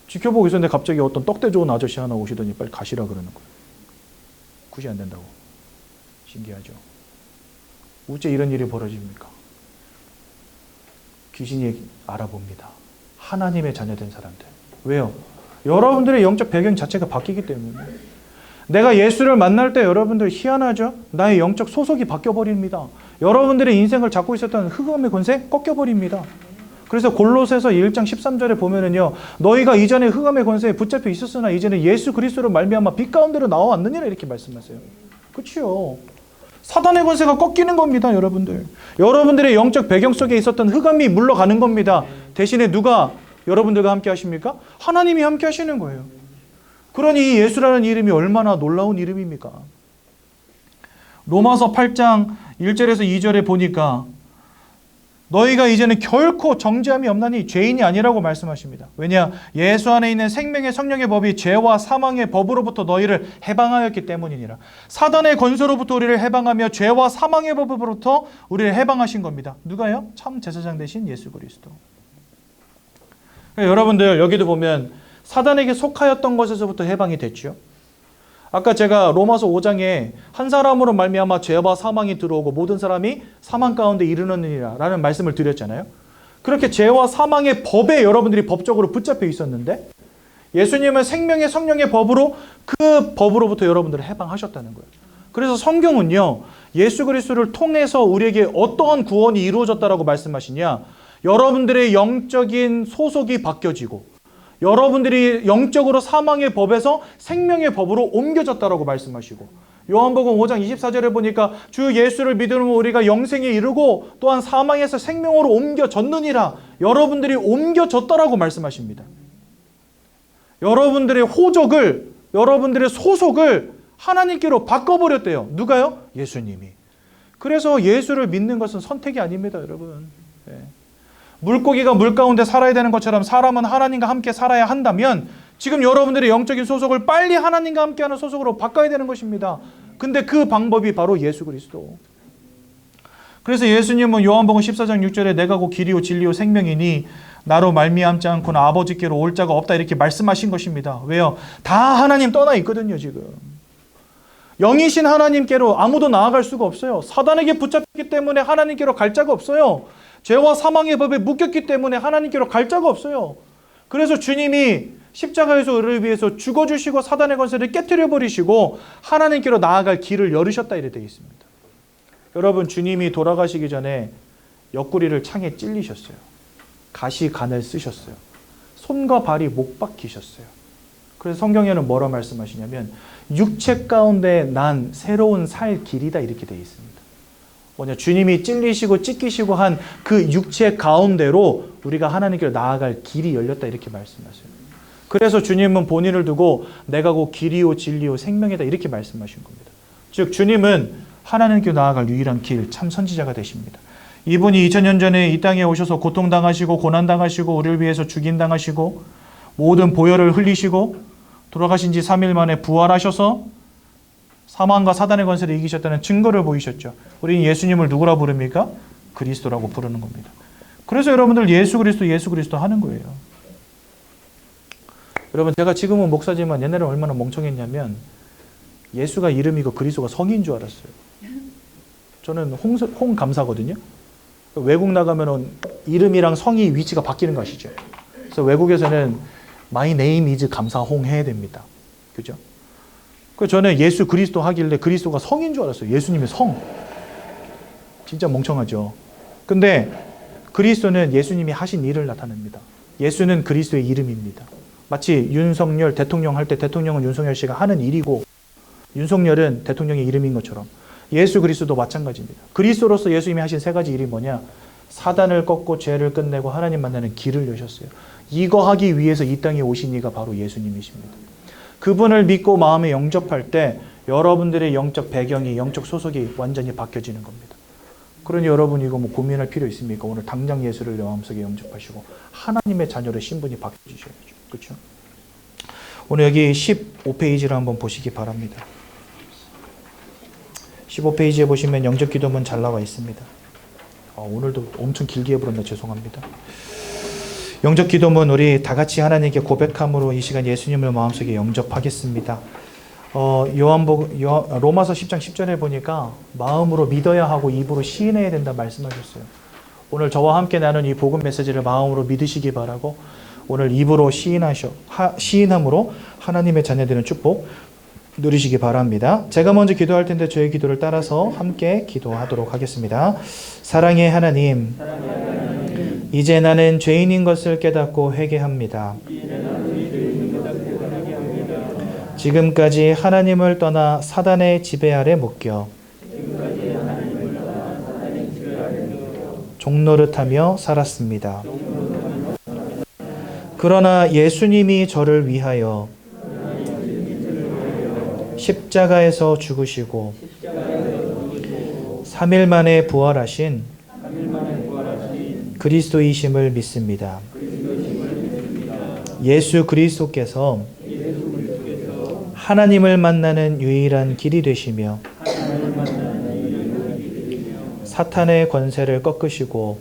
지켜보고 있었는데 갑자기 어떤 떡대 좋은 아저씨 하나 오시더니 빨리 가시라 그러는 거예요. 굿이 안 된다고. 신기하죠. 어째 이런 일이 벌어집니까? 귀신이 알아봅니다. 하나님의 자녀된 사람들. 왜요? 여러분들의 영적 배경 자체가 바뀌기 때문에. 내가 예수를 만날 때 여러분들 희한하죠? 나의 영적 소속이 바뀌어버립니다. 여러분들의 인생을 잡고 있었던 흑암의 권세 꺾여버립니다. 그래서 골로새서 1장 13절에 보면은요, 너희가 이전에 흑암의 권세에 붙잡혀 있었으나 이제는 예수 그리스도로 말미암아 빛 가운데로 나와왔느니라 이렇게 말씀하세요. 그렇죠? 사단의 권세가 꺾이는 겁니다, 여러분들. 여러분들의 영적 배경 속에 있었던 흑암이 물러가는 겁니다. 대신에 누가 여러분들과 함께 하십니까? 하나님이 함께 하시는 거예요. 그러니 예수라는 이름이 얼마나 놀라운 이름입니까? 로마서 8장 1절에서 2절에 보니까 너희가 이제는 결코 정죄함이 없나니 죄인이 아니라고 말씀하십니다. 왜냐? 예수 안에 있는 생명의 성령의 법이 죄와 사망의 법으로부터 너희를 해방하였기 때문이니라. 사단의 권세로부터 우리를 해방하며 죄와 사망의 법으로부터 우리를 해방하신 겁니다. 누가요? 참 제사장 되신 예수 그리스도. 여러분들 여기도 보면 사단에게 속하였던 것에서부터 해방이 됐죠. 아까 제가 로마서 5장에 한 사람으로 말미암아 죄와 사망이 들어오고 모든 사람이 사망 가운데 이르느니라 라는 말씀을 드렸잖아요. 그렇게 죄와 사망의 법에 여러분들이 법적으로 붙잡혀 있었는데 예수님은 생명의 성령의 법으로 그 법으로부터 여러분들을 해방하셨다는 거예요. 그래서 성경은요, 예수 그리스도를 통해서 우리에게 어떠한 구원이 이루어졌다라고 말씀하시냐, 여러분들의 영적인 소속이 바뀌어지고 여러분들이 영적으로 사망의 법에서 생명의 법으로 옮겨졌다라고 말씀하시고, 요한복음 5장 24절에 보니까 주 예수를 믿으면 우리가 영생에 이르고 또한 사망에서 생명으로 옮겨졌느니라, 여러분들이 옮겨졌다라고 말씀하십니다. 여러분들의 호적을, 여러분들의 소속을 하나님께로 바꿔버렸대요. 누가요? 예수님이. 그래서 예수를 믿는 것은 선택이 아닙니다, 여러분. 네. 물고기가 물 가운데 살아야 되는 것처럼 사람은 하나님과 함께 살아야 한다면 지금 여러분들의 영적인 소속을 빨리 하나님과 함께하는 소속으로 바꿔야 되는 것입니다. 근데 그 방법이 바로 예수 그리스도. 그래서 예수님은 요한복음 14장 6절에 내가 곧 길이요 진리요 생명이니 나로 말미암지 않고는 아버지께로 올 자가 없다, 이렇게 말씀하신 것입니다. 왜요? 다 하나님 떠나 있거든요, 지금. 영이신 하나님께로 아무도 나아갈 수가 없어요. 사단에게 붙잡혔기 때문에 하나님께로 갈 자가 없어요. 죄와 사망의 법에 묶였기 때문에 하나님께로 갈 자가 없어요. 그래서 주님이 십자가에서 우리를 위해서 죽어주시고 사단의 권세를 깨뜨려 버리시고 하나님께로 나아갈 길을 열으셨다, 이래 되어 있습니다. 여러분, 주님이 돌아가시기 전에 옆구리를 창에 찔리셨어요. 가시관을 쓰셨어요. 손과 발이 못 박히셨어요. 그래서 성경에는 뭐라 말씀하시냐면 육체 가운데 난 새로운 살 길이다, 이렇게 되어 있습니다. 뭐냐, 주님이 찔리시고 찢기시고 한 그 육체 가운데로 우리가 하나님께로 나아갈 길이 열렸다, 이렇게 말씀하세요. 그래서 주님은 본인을 두고 내가 곧 길이요 진리요 생명이다, 이렇게 말씀하신 겁니다. 즉 주님은 하나님께로 나아갈 유일한 길, 참 선지자가 되십니다. 이분이 2000년 전에 이 땅에 오셔서 고통당하시고 고난당하시고 우리를 위해서 죽임당하시고 모든 보혈을 흘리시고 돌아가신 지 3일 만에 부활하셔서 사망과 사단의 권세를 이기셨다는 증거를 보이셨죠. 우리는 예수님을 누구라 부릅니까? 그리스도라고 부르는 겁니다. 그래서 여러분들 예수 그리스도 하는 거예요. 여러분, 제가 지금은 목사지만 옛날에 얼마나 멍청했냐면 예수가 이름이고 그리스도가 성인 줄 알았어요. 저는 홍 감사거든요. 외국 나가면은 이름이랑 성이 위치가 바뀌는 거 아시죠? 그래서 외국에서는 My name is 감사홍 해야 됩니다. 그죠? 그래서 저는 예수 그리스도 하길래 그리스도가 성인 줄 알았어요. 예수님의 성. 진짜 멍청하죠. 근데 그리스도는 예수님이 하신 일을 나타냅니다. 예수는 그리스도의 이름입니다. 마치 윤석열 대통령 할 때 대통령은 윤석열 씨가 하는 일이고 윤석열은 대통령의 이름인 것처럼 예수 그리스도도 마찬가지입니다. 그리스도로서 예수님이 하신 세 가지 일이 뭐냐? 사단을 꺾고 죄를 끝내고 하나님 만나는 길을 여셨어요. 이거 하기 위해서 이 땅에 오신 이가 바로 예수님이십니다. 그분을 믿고 마음에 영접할 때 여러분들의 영적 배경이, 영적 소속이 완전히 바뀌어지는 겁니다. 그러니 여러분 이거 뭐 고민할 필요 있습니까? 오늘 당장 예수를 마음속에 영접하시고 하나님의 자녀로 신분이 바뀌어지셔야죠. 그렇죠? 오늘 여기 15페이지를 한번 보시기 바랍니다. 15페이지에 보시면 영적 기도문 잘 나와 있습니다. 오늘도 엄청 길게 해버렸네. 죄송합니다. 영적 기도문 우리 다 같이 하나님께 고백함으로 이 시간 예수님을 마음속에 영접하겠습니다. 로마서 10장 10절에 보니까 마음으로 믿어야 하고 입으로 시인해야 된다 말씀하셨어요. 오늘 저와 함께 나눈 이 복음 메시지를 마음으로 믿으시기 바라고 오늘 입으로 시인함으로 하나님의 자녀되는 축복 누리시기 바랍니다. 제가 먼저 기도할 텐데 저의 기도를 따라서 함께 기도하도록 하겠습니다. 사랑의 하나님, 이제 나는 죄인인 것을 깨닫고 회개합니다. 지금까지 하나님을 떠나 사단의 지배 아래 묶여 종노릇하며 살았습니다. 그러나 예수님이 저를 위하여 십자가에서 죽으시고 3일 만에 부활하신 그리스도이심을 믿습니다. 예수 그리스도께서 하나님을 만나는 유일한 길이 되시며 사탄의 권세를 꺾으시고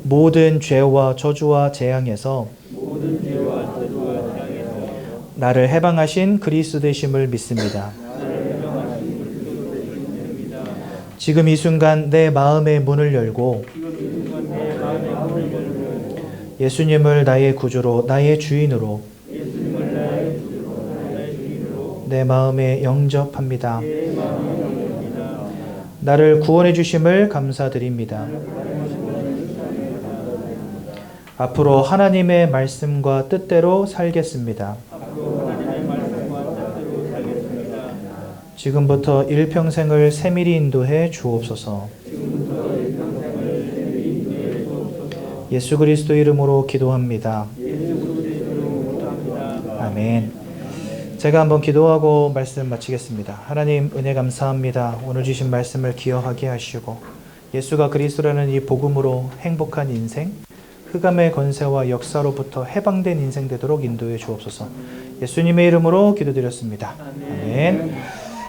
모든 죄와 저주와 재앙에서 나를 해방하신 그리스도 되심을 믿습니다. 지금 이 순간 내 마음의 문을 열고 예수님을 나의 구주로, 나의 주인으로 내 마음에 영접합니다. 나를 구원해 주심을 감사드립니다. 앞으로 하나님의 말씀과 뜻대로 살겠습니다. 지금부터 일평생을 세밀히 인도해 주옵소서. 예수 그리스도 이름으로 기도합니다. 아멘. 제가 한번 기도하고 말씀 마치겠습니다. 하나님 은혜 감사합니다. 오늘 주신 말씀을 기억하게 하시고 예수가 그리스도라는 이 복음으로 행복한 인생, 흑암의 권세와 역사로부터 해방된 인생 되도록 인도해 주옵소서. 예수님의 이름으로 기도드렸습니다. 아멘.